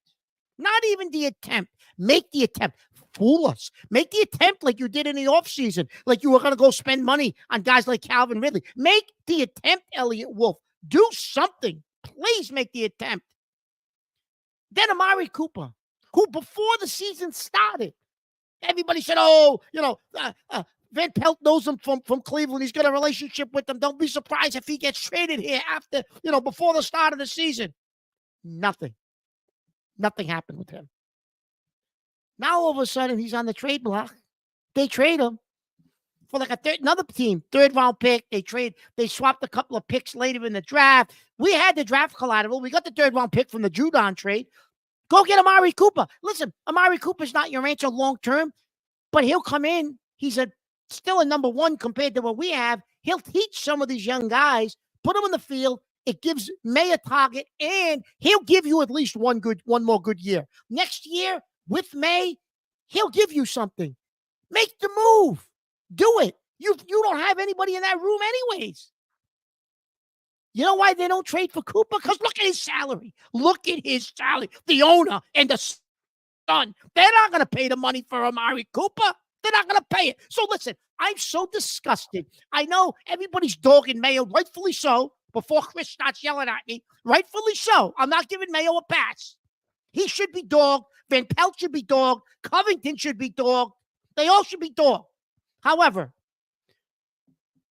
[SPEAKER 3] Not even the attempt. Make the attempt. Fool us. Make the attempt like you did in the offseason, like you were going to go spend money on guys like Calvin Ridley. Make the attempt, Elliott Wolf. Do something. Please make the attempt. Then Amari Cooper, who before the season started, everybody said, Van Pelt knows him from Cleveland. He's got a relationship with them. Don't be surprised if he gets traded here after, before the start of the season. Nothing happened with him. Now, all of a sudden, he's on the trade block. They trade him for like another team, 3rd-round pick. They swapped a couple of picks later in the draft. We had the draft collateral. We got the 3rd-round pick from the Judon trade. Go get Amari Cooper. Listen, Amari Cooper's not your answer long-term, but he'll come in. He's still a number 1 compared to what we have. He'll teach some of these young guys, put them in the field. It gives May a target, and he'll give you at least one more good year. Next year, with May, he'll give you something. Make the move. Do it. You don't have anybody in that room anyways. You know why they don't trade for Cooper? Because look at his salary. Look at his salary. The owner and the son, they're not going to pay the money for Amari Cooper. They're not going to pay it. So listen, I'm so disgusted. I know everybody's dogging Mayo, rightfully so, before Chris starts yelling at me. Rightfully so. I'm not giving Mayo a pass. He should be dogged. Van Pelt should be dogged. Covington should be dogged. They all should be dogged. However,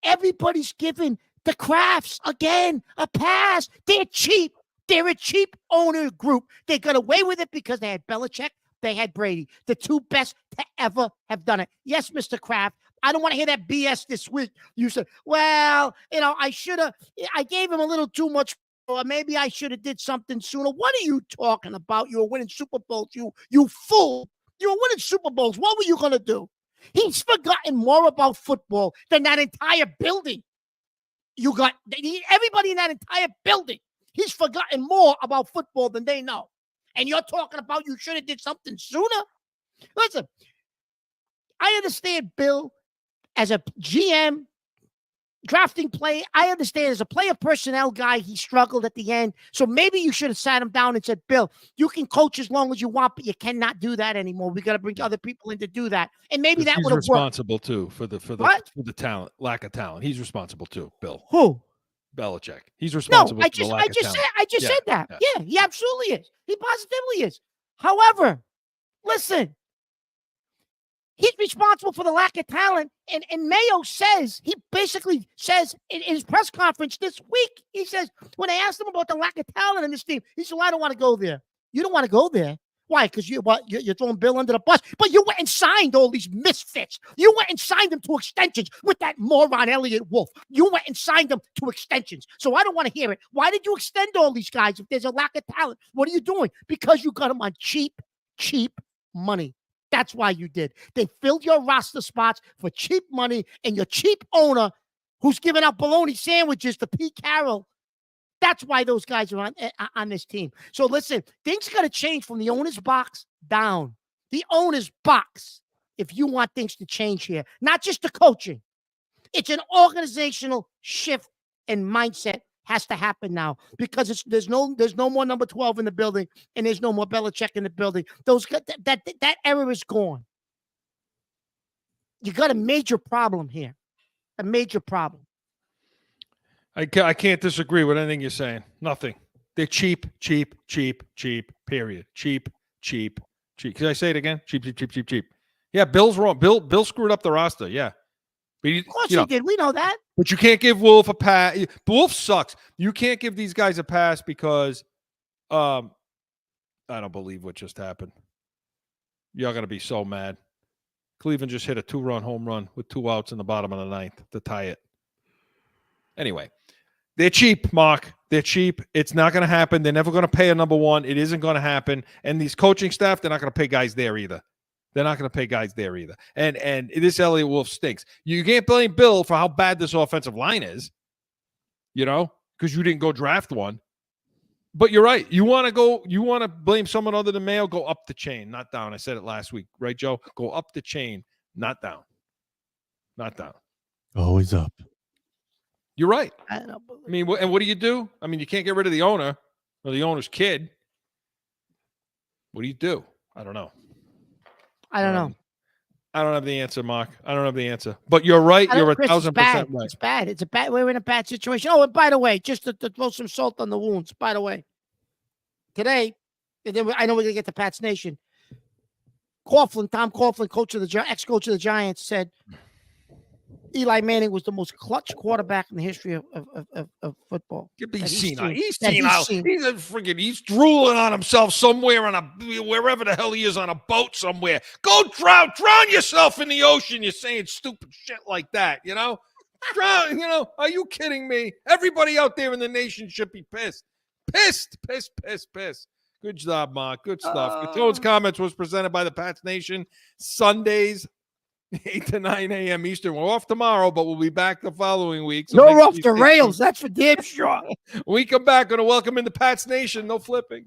[SPEAKER 3] everybody's giving the Crafts, again, a pass. They're cheap. They're a cheap owner group. They got away with it because they had Belichick. They had Brady, the 2 best to ever have done it. Yes, Mr. Kraft. I don't want to hear that BS this week. You said, well, I gave him a little too much, or maybe I should have did something sooner. What are you talking about? You were winning Super Bowls. You fool. You were winning Super Bowls. What were you going to do? He's forgotten more about football than that entire building. Everybody in that entire building. He's forgotten more about football than they know. And you're talking about you should have did something sooner? Listen, I understand Bill as a GM, drafting play. I understand as a player personnel guy, he struggled at the end. So maybe you should have sat him down and said, Bill, you can coach as long as you want, but you cannot do that anymore. We got to bring other people in to do that. And maybe that would have worked.
[SPEAKER 2] He's responsible too for the talent, lack of talent. He's responsible too, Bill.
[SPEAKER 3] Who?
[SPEAKER 2] Belichick. He's responsible for the lack of talent.
[SPEAKER 3] I just said that. Yeah, he absolutely is. He positively is. However, listen, he's responsible for the lack of talent. And Mayo he basically says in his press conference this week, he says, when they asked him about the lack of talent in this team, he said, well, I don't want to go there. You don't want to go there. Why? Because you're throwing Bill under the bus. But you went and signed all these misfits. You went and signed them to extensions with that moron Elliott Wolf. You went and signed them to extensions. So I don't want to hear it. Why did you extend all these guys if there's a lack of talent? What are you doing? Because you got them on cheap money. That's why you did. They filled your roster spots for cheap money, and your cheap owner who's giving out bologna sandwiches to Pete Carroll. That's why those guys are on this team. So listen, things got to change from the owner's box down. The owner's box, if you want things to change here, not just the coaching. It's an organizational shift and mindset has to happen now because there's no more number 12 in the building and there's no more Belichick in the building. That era is gone. You got a major problem here, a major problem.
[SPEAKER 2] I can't disagree with anything you're saying. Nothing. They're cheap, period. Cheap. Can I say it again? Cheap. Yeah, Bill's wrong. Bill screwed up the roster. Yeah. But
[SPEAKER 3] of course he did. We know that.
[SPEAKER 2] But you can't give Wolf a pass. Wolf sucks. You can't give these guys a pass because I don't believe what just happened. You're going to be so mad. Cleveland just hit a 2-run home run with 2 outs in the bottom of the 9th to tie it. Anyway, they're cheap, Mark. They're cheap. It's not going to happen. They're never going to pay a number 1. It isn't going to happen. And these coaching staff, they're not going to pay guys there either. And this Elliott Wolf stinks. You can't blame Bill for how bad this offensive line is, because you didn't go draft one. But you're right. You want to blame someone other than Mayo, go up the chain, not down. I said it last week, right, Joe? Go up the chain, not down.
[SPEAKER 8] Always up.
[SPEAKER 2] You're right.
[SPEAKER 3] I don't believe.
[SPEAKER 2] I mean, and what do? I mean, you can't get rid of the owner or the owner's kid. What do you do? I don't know.
[SPEAKER 3] I don't know.
[SPEAKER 2] I don't have the answer, Mark. I don't have the answer. But you're right. You're 1,000% right.
[SPEAKER 3] It's bad. We're in a bad situation. Oh, and by the way, just to throw some salt on the wounds, by the way, today, and then I know we're going to get to Pat's Nation. Tom Coughlin, ex-coach of the Giants, said Eli Manning was the most clutch quarterback in the history of football.
[SPEAKER 2] He's
[SPEAKER 3] He's
[SPEAKER 2] senile.
[SPEAKER 3] seen.
[SPEAKER 2] He's
[SPEAKER 3] That he's
[SPEAKER 2] senile.
[SPEAKER 3] seen.
[SPEAKER 2] He's drooling on himself somewhere wherever the hell he is on a boat somewhere. Go drown yourself in the ocean. You're saying stupid shit like that, you know? Drown, you know? Are you kidding me? Everybody out there in the nation should be pissed. Pissed. Good job, Mark. Good stuff. Catone's comments was presented by the Pats Nation. Sundays, 8 to 9 a.m. Eastern. We're off tomorrow, but we'll be back the following week. So
[SPEAKER 3] You're off the rails. That's for damn sure.
[SPEAKER 2] When we come back, going to welcome in the Pats Nation. No flipping.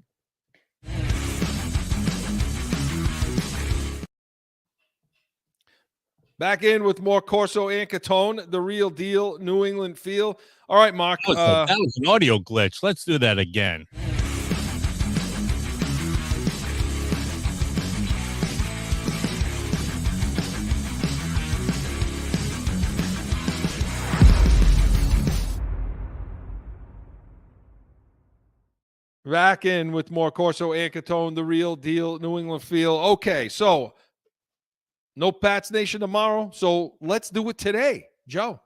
[SPEAKER 2] Back in with more Corso and Catone, the real deal, New England feel. All right, Mark.
[SPEAKER 8] That was an audio glitch. Let's do that again.
[SPEAKER 2] Back in with more Corso and Catone, the real deal, New England feel. Okay, so no Pats Nation tomorrow, so let's do it today, Joe.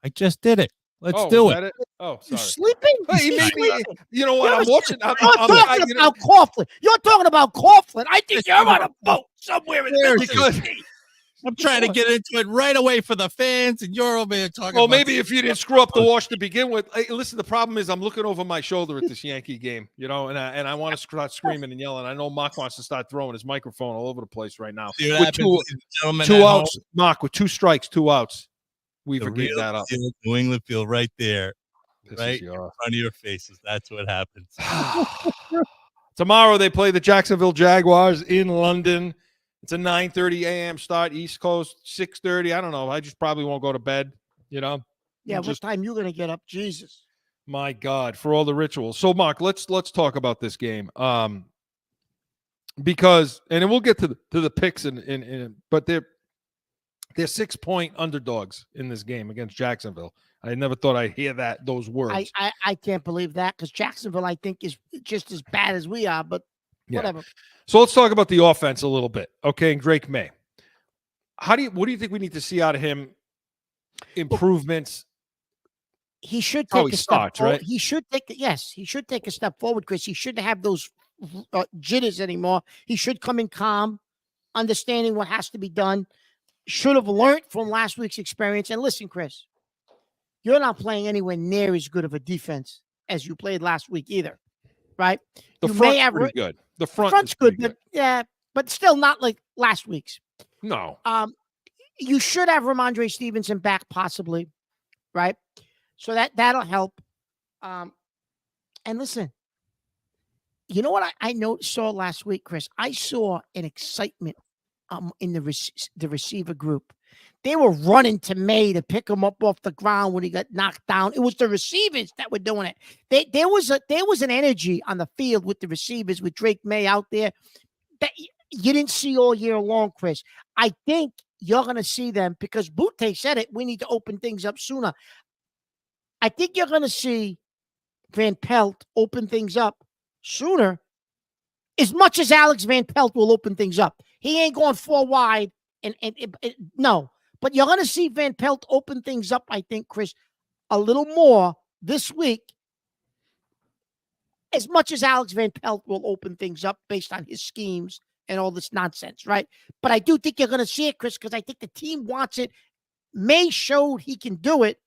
[SPEAKER 8] I just did it. Let's do it.
[SPEAKER 2] Oh,
[SPEAKER 3] You
[SPEAKER 2] sorry.
[SPEAKER 3] sleeping?
[SPEAKER 2] Hey,
[SPEAKER 3] You sleeping?
[SPEAKER 2] you know what? I'm watching.
[SPEAKER 3] You're talking about Coughlin. You're talking about Coughlin. I think you're on a boat somewhere in the
[SPEAKER 8] Seriously. I'm trying to get into it right away for the fans, and you're over here talking
[SPEAKER 2] Well,
[SPEAKER 8] about
[SPEAKER 2] maybe if you didn't screw up the wash to begin with. Hey, listen, the problem is I'm looking over my shoulder at this Yankee game, you know, and I want to start screaming and yelling. I know Mark wants to start throwing his microphone all over the place right now.
[SPEAKER 8] See what
[SPEAKER 2] With
[SPEAKER 8] happens, ladies and gentlemen
[SPEAKER 2] two
[SPEAKER 8] at
[SPEAKER 2] outs,
[SPEAKER 8] home?
[SPEAKER 2] Mark, with 2 strikes, 2 outs. We
[SPEAKER 8] The
[SPEAKER 2] forgave
[SPEAKER 8] real
[SPEAKER 2] that up.
[SPEAKER 8] deal New England feel right there,
[SPEAKER 2] Pisses
[SPEAKER 8] right in
[SPEAKER 2] you
[SPEAKER 8] front
[SPEAKER 2] off.
[SPEAKER 8] of your faces. That's what happens.
[SPEAKER 2] Tomorrow they play the Jacksonville Jaguars in London. It's a 9:30 a.m. start, East Coast, 6:30. I don't know. I just probably won't go to bed, you know.
[SPEAKER 3] Yeah,
[SPEAKER 2] Just,
[SPEAKER 3] what time you gonna get up? Jesus.
[SPEAKER 2] my God, for all the rituals. So, Mark, let's talk about this game. Because, and then we'll get to the picks, but they're 6-point underdogs in this game against Jacksonville. I never thought I'd hear those words.
[SPEAKER 3] I can't believe that because Jacksonville, I think, is just as bad as we are, but whatever.
[SPEAKER 2] So let's talk about the offense a little bit. Okay, and Drake May. What do you think we need to see out of him? Improvements.
[SPEAKER 3] He should take a step forward.
[SPEAKER 2] right?
[SPEAKER 3] He should take a step forward, Chris. He shouldn't have those jitters anymore. He should come in calm, understanding what has to be done. Should have learned from last week's experience. And listen, Chris, you're not playing anywhere near as good of a defense as you played last week either, right?
[SPEAKER 2] The
[SPEAKER 3] you
[SPEAKER 2] front's
[SPEAKER 3] may have
[SPEAKER 2] pretty good. The
[SPEAKER 3] front's good, but yeah, but still not like last week's.
[SPEAKER 2] No.
[SPEAKER 3] You should have Ramondre Stevenson back, possibly, right? So that'll help. And listen, you know what I saw last week, Chris? I saw an excitement in the receiver group. They were running to May to pick him up off the ground when he got knocked down. It was the receivers that were doing it. There was an energy on the field with the receivers, with Drake May out there that you didn't see all year long, Chris. I think you're going to see them because Butte said it. We need to open things up sooner. I think you're going to see Van Pelt open things up sooner, as much as Alex Van Pelt will open things up. He ain't going 4 wide, no. But you're going to see Van Pelt open things up, I think, Chris, a little more this week, as much as Alex Van Pelt will open things up based on his schemes and all this nonsense, right? But I do think you're going to see it, Chris, because I think the team wants it. May showed he can do it.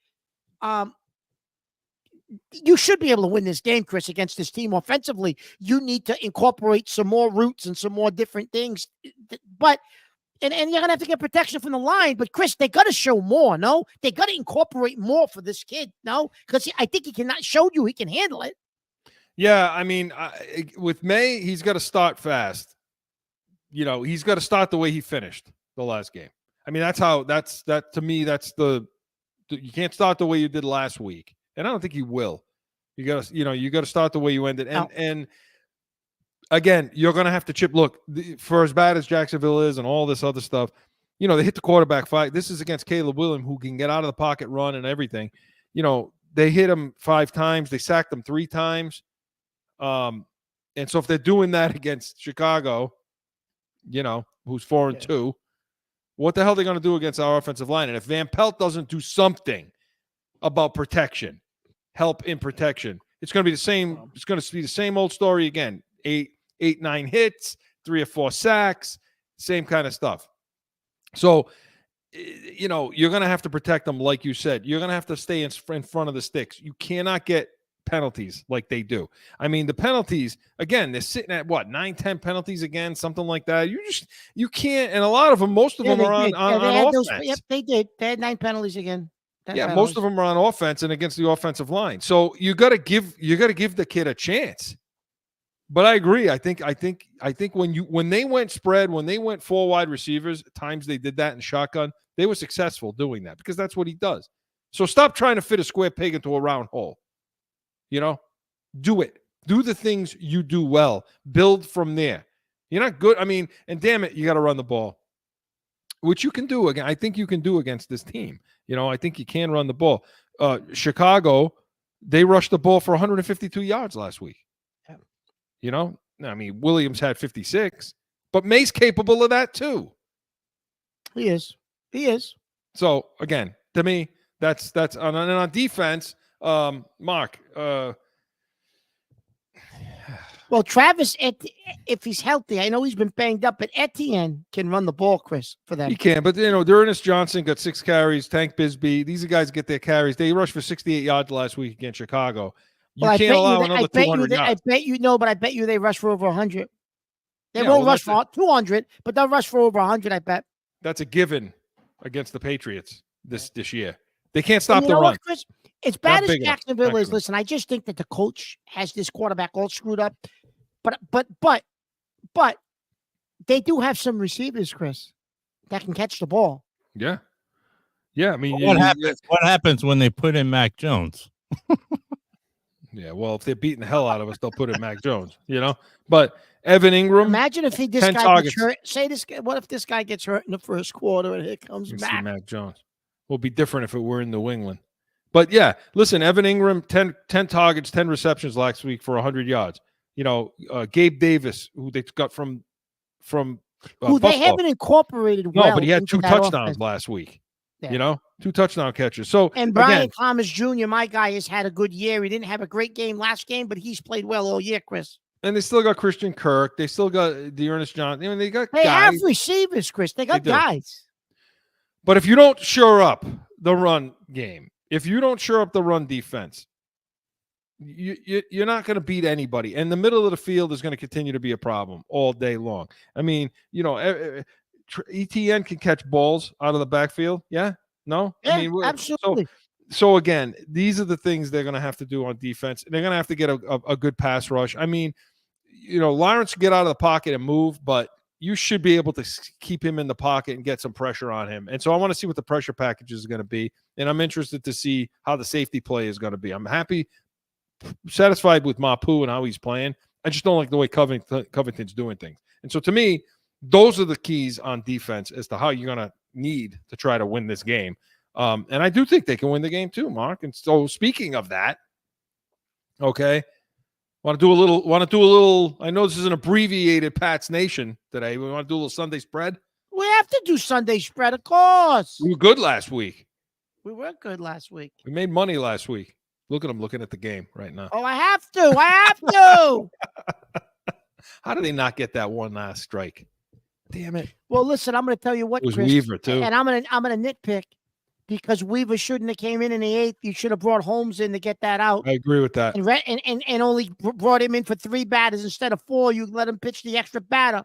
[SPEAKER 3] You should be able to win this game, Chris, against this team offensively. You need to incorporate some more routes and some more different things. But and you're going to have to get protection from the line. But, Chris, they got to show more, no? They got to incorporate more for this kid, no? Because I think he cannot show you he can handle it.
[SPEAKER 2] Yeah, I mean, with May, he's got to start fast. You know, he's got to start the way he finished the last game. I mean, that to me, you can't start the way you did last week. And I don't think he will. You got to start the way you ended. And again, you're going to have to chip. Look, for as bad as Jacksonville is and all this other stuff, you know, they hit the quarterback fight. This is against Caleb Williams, who can get out of the pocket, run, and everything. You know, they hit him 5 times. They sacked him 3 times. And so if they're doing that against Chicago, you know, who's 4-2, What the hell are they going to do against our offensive line? And if Van Pelt doesn't do something about protection, help in protection, it's going to be the same. It's going to be the same old story again. 9 hits, 3 or 4 sacks, same kind of stuff. So, you know, you're going to have to protect them, like you said. You're going to have to stay in front of the sticks. You cannot get penalties like they do. I mean, the penalties, again, they're sitting at what, 9-10 penalties again, something like that. You can't, and a lot of them, most of them are on offense.
[SPEAKER 3] Yep, they did. They had 9 penalties again.
[SPEAKER 2] Most of them are on offense and against the offensive line. So you got to give the kid a chance. But I agree. I think when they went spread, when they went 4 wide receivers, at times they did that in shotgun, they were successful doing that because that's what he does. So stop trying to fit a square peg into a round hole. You know, do it. Do the things you do well. Build from there. You're not good. I mean, and damn it, you got to run the ball, which you can do again. I think you can do against this team. You know, I think you can run the ball. Chicago, they rushed the ball for 152 yards last week. Yeah. You know, I mean, Williams had 56, but May's capable of that too.
[SPEAKER 3] He is.
[SPEAKER 2] So again, to me, that's on defense. Mark.
[SPEAKER 3] Well, Travis, if he's healthy, I know he's been banged up, but Etienne can run the ball, Chris, for them.
[SPEAKER 2] He can, but you know, Ernest Johnson got 6 carries. Tank Bisbee, these guys get their carries. They rushed for 68 yards last week against Chicago. You can't allow another 200 yards.
[SPEAKER 3] I bet you know, but I bet you they rush for over 100. They won't rush for 200, but they'll rush for over 100. I bet
[SPEAKER 2] that's a given against the Patriots this year. They can't stop the run.
[SPEAKER 3] Chris, as bad as Jacksonville is, listen, I just think that the coach has this quarterback all screwed up. But they do have some receivers, Chris, that can catch the ball.
[SPEAKER 2] Yeah. I mean,
[SPEAKER 8] what happens when they put in Mac Jones?
[SPEAKER 2] Yeah, well, if they're beating the hell out of us, they'll put in Mac Jones, you know. But Evan Ingram,
[SPEAKER 3] imagine if this guy gets hurt. What if this guy gets hurt in the first quarter and here comes
[SPEAKER 2] Mac Jones? Will be different if it were in New England. But yeah, listen, Evan Ingram, 10 targets, 10 receptions last week for 100 yards. You know, Gabe Davis, who they got from
[SPEAKER 3] who
[SPEAKER 2] Buffalo.
[SPEAKER 3] They haven't incorporated well.
[SPEAKER 2] No, but he had 2 touchdowns last week. Yeah. You know, 2 touchdown catches. So
[SPEAKER 3] and Brian Thomas Jr., my guy, has had a good year. He didn't have a great game last game, but he's played well all year, Chris.
[SPEAKER 2] And they still got Christian Kirk. They still got Ernest Johnson. I mean, they
[SPEAKER 3] guys. Have receivers, Chris. They got guys.
[SPEAKER 2] But if you don't shore up the run game, if you don't shore up the run defense, you're not going to beat anybody. And the middle of the field is going to continue to be a problem all day long. I mean, you know, ETN can catch balls out of the backfield. Yeah? No?
[SPEAKER 3] Yeah,
[SPEAKER 2] I mean,
[SPEAKER 3] absolutely.
[SPEAKER 2] So again, these are the things they're going to have to do on defense. They're going to have to get a good pass rush. I mean, you know, Lawrence can get out of the pocket and move, but you should be able to keep him in the pocket and get some pressure on him. And so I want to see what the pressure package is going to be. And I'm interested to see how the safety play is going to be. I'm satisfied with Mapu and how he's playing. I just don't like the way Covington's doing things. And so to me, those are the keys on defense as to how you're going to need to try to win this game. And I do think they can win the game too, Mark. And so speaking of that, okay, want to do a little, I know this is an abbreviated Pats Nation today. We want to do a little Sunday spread.
[SPEAKER 3] We have to do Sunday spread, of course.
[SPEAKER 2] We were good last week.
[SPEAKER 3] We were good last week.
[SPEAKER 2] We made money last week. Look at him looking at the game right now.
[SPEAKER 3] Oh, I have to.
[SPEAKER 2] How did they not get that one last strike? Damn it.
[SPEAKER 3] Well, listen, I'm going to tell you what,
[SPEAKER 2] it was
[SPEAKER 3] Chris,
[SPEAKER 2] Weaver too.
[SPEAKER 3] And I'm going to nitpick because Weaver shouldn't have came in the 8th. You should have brought Holmes in to get that out.
[SPEAKER 2] I agree with that.
[SPEAKER 3] And only brought him in for 3 batters instead of 4. You let him pitch the extra batter.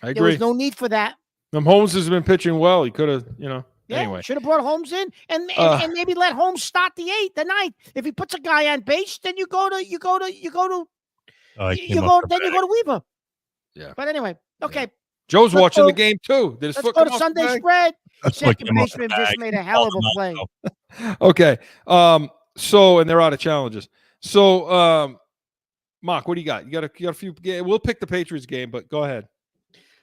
[SPEAKER 2] I agree.
[SPEAKER 3] There was no need for that.
[SPEAKER 2] Holmes has been pitching well. He could have, you know.
[SPEAKER 3] Yeah,
[SPEAKER 2] anyway,
[SPEAKER 3] should have brought Holmes in and maybe let Holmes start the 8th, the 9th. If he puts a guy on base, then you go to Weaver.
[SPEAKER 2] Yeah.
[SPEAKER 3] But anyway, okay.
[SPEAKER 2] Yeah. Joe's watching the game too. Let's
[SPEAKER 3] go to Sunday spread. Second baseman just made a hell of a play.
[SPEAKER 2] Okay. So and they're out of challenges. So Mark, what do you got? You got a few. We'll pick the Patriots game, but go ahead.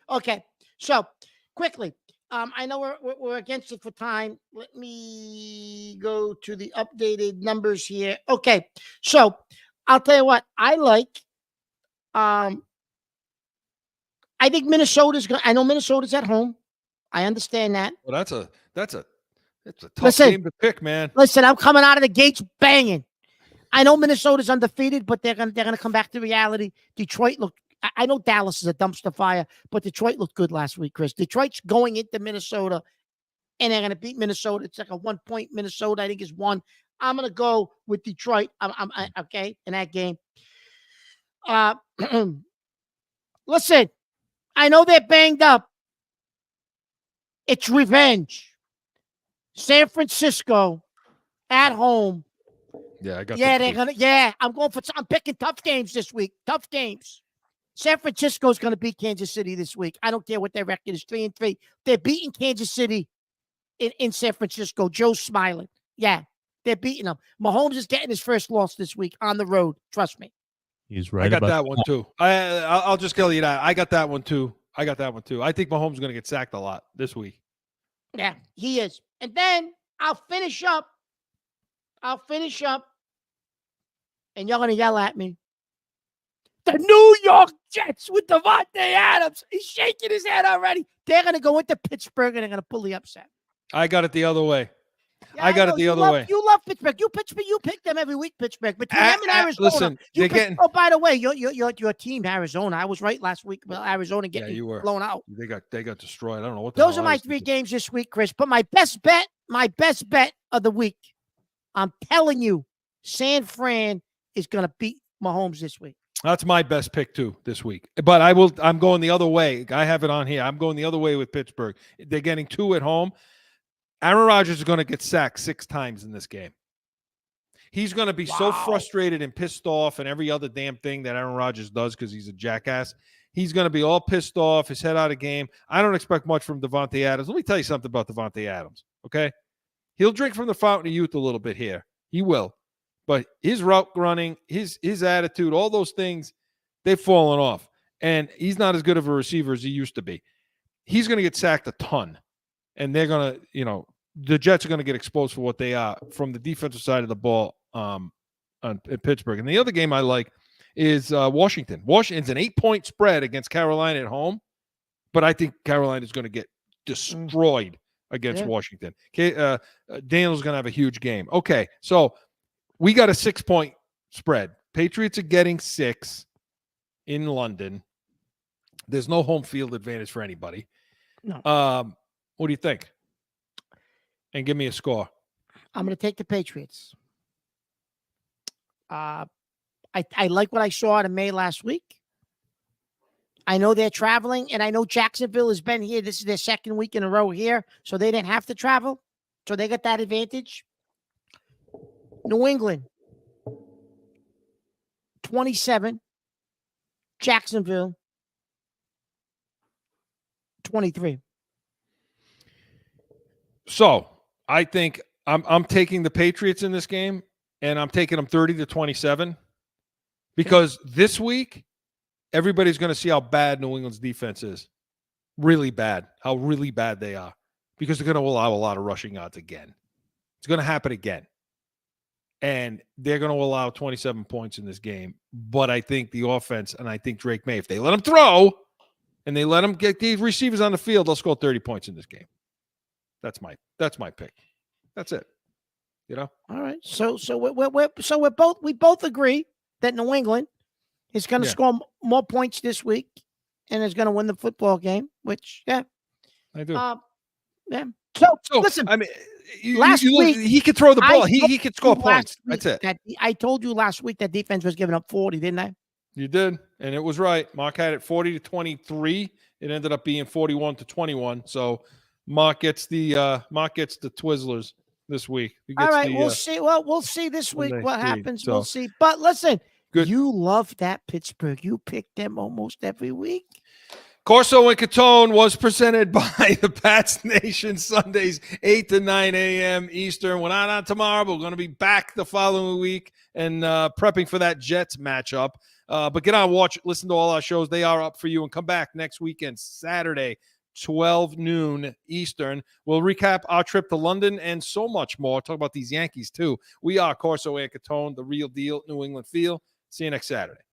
[SPEAKER 3] Okay. So quickly. I know we're against it for time. Let me go to the updated numbers here. Okay, so I'll tell you what I like. I think Minnesota's going. I know Minnesota's at home. I understand that.
[SPEAKER 2] Well, that's a tough
[SPEAKER 3] Listen.
[SPEAKER 2] game to pick, man.
[SPEAKER 3] Listen, I'm coming out of the gates banging. I know Minnesota's undefeated, but they're gonna come back to reality. Detroit looked. I know Dallas is a dumpster fire, but Detroit looked good last week, Chris. Detroit's going into Minnesota, and they're gonna beat Minnesota. It's like a 1-point Minnesota. I think is one. I'm gonna go with Detroit. I'm okay in that game. Listen, I know they're banged up. It's revenge. San Francisco at home.
[SPEAKER 2] Yeah, I got.
[SPEAKER 3] Yeah, they're gonna. Yeah, I'm picking tough games this week. Tough games. San Francisco's gonna beat Kansas City this week. I don't care what their record is, 3-3. They're beating Kansas City in San Francisco. Joe's smiling. Yeah, they're beating them. Mahomes is getting his first loss this week on the road. Trust me.
[SPEAKER 8] He's right.
[SPEAKER 2] I got
[SPEAKER 8] about
[SPEAKER 2] that one too. I'll just tell you that I got that one too. I think Mahomes is going to get sacked a lot this week.
[SPEAKER 3] Yeah, he is. And then I'll finish up. And you're going to yell at me. The New York Jets with Devontae Adams. He's shaking his head already. They're going to go into Pittsburgh and they're going to pull the upset.
[SPEAKER 2] I got it the other way.
[SPEAKER 3] Yeah,
[SPEAKER 2] I got it the other way.
[SPEAKER 3] You love Pittsburgh. You pick them every week, Pittsburgh. Between them and Arizona.
[SPEAKER 2] Listen,
[SPEAKER 3] oh, by the way, your team, Arizona. I was right last week about Arizona getting blown out.
[SPEAKER 2] They got destroyed. I don't know what.
[SPEAKER 3] Those are my 3 games this week, Chris. But my best bet of the week. I'm telling you, San Fran is going to beat Mahomes this week.
[SPEAKER 2] That's my best pick too this week. But I'm going the other way. I have it on here. I'm going the other way with Pittsburgh. They're getting 2 at home. Aaron Rodgers is going to get sacked 6 times in this game. He's going to be so frustrated and pissed off and every other damn thing that Aaron Rodgers does because he's a jackass. He's going to be all pissed off, his head out of game. I don't expect much from Devontae Adams. Let me tell you something about Devontae Adams, okay? He'll drink from the fountain of youth a little bit here. He will. But his route running, his attitude, all those things, they've fallen off. And he's not as good of a receiver as he used to be. He's going to get sacked a ton. And they're going to, the Jets are going to get exposed for what they are from the defensive side of the ball at Pittsburgh. And the other game I like is Washington. Washington's an 8-point spread against Carolina at home. But I think Carolina is going to get destroyed against Washington. Daniel's going to have a huge game. Okay, so we got a 6-point spread. Patriots are getting 6 in London. There's no home field advantage for anybody.
[SPEAKER 3] No.
[SPEAKER 2] What do you think? And give me a score.
[SPEAKER 3] I'm going to take the Patriots. I like what I saw out of May last week. I know they're traveling, and I know Jacksonville has been here. This is their 2nd week in a row here, so they didn't have to travel. So they got that advantage. New England, 27. Jacksonville, 23.
[SPEAKER 2] So I think I'm taking the Patriots in this game, and I'm taking them 30-27 because this week everybody's going to see how bad New England's defense is. Really bad. How really bad they are because they're going to allow a lot of rushing yards again. It's going to happen again. And they're going to allow 27 points in this game. But I think the offense, and I think Drake May, if they let him throw and they let him get these receivers on the field, they'll score 30 points in this game. That's my pick. That's it. All
[SPEAKER 3] right. So we both agree that New England is going to score more points this week and is going to win the football game, which
[SPEAKER 2] I do.
[SPEAKER 3] Yeah. So listen,
[SPEAKER 2] I mean,
[SPEAKER 3] last week
[SPEAKER 2] he could throw the ball. He could score points. That's it.
[SPEAKER 3] I told you last week that defense was giving up 40, didn't I?
[SPEAKER 2] You did, and it was right. Mark had it 40-23. It ended up being 41-21. So Mark gets the Twizzlers this week.
[SPEAKER 3] All right, we'll see. Well, we'll see this week what happens. We'll see. But listen, you love that Pittsburgh. You pick them almost every week.
[SPEAKER 2] Corso and Catone was presented by the Pats Nation Sundays, 8 to 9 a.m. Eastern. We're not on tomorrow, but we're going to be back the following week and prepping for that Jets matchup. But get on, watch, listen to all our shows. They are up for you. And come back next weekend, Saturday, 12 noon Eastern. We'll recap our trip to London and so much more. Talk about these Yankees, too. We are Corso and Catone, the real deal, New England feel. See you next Saturday.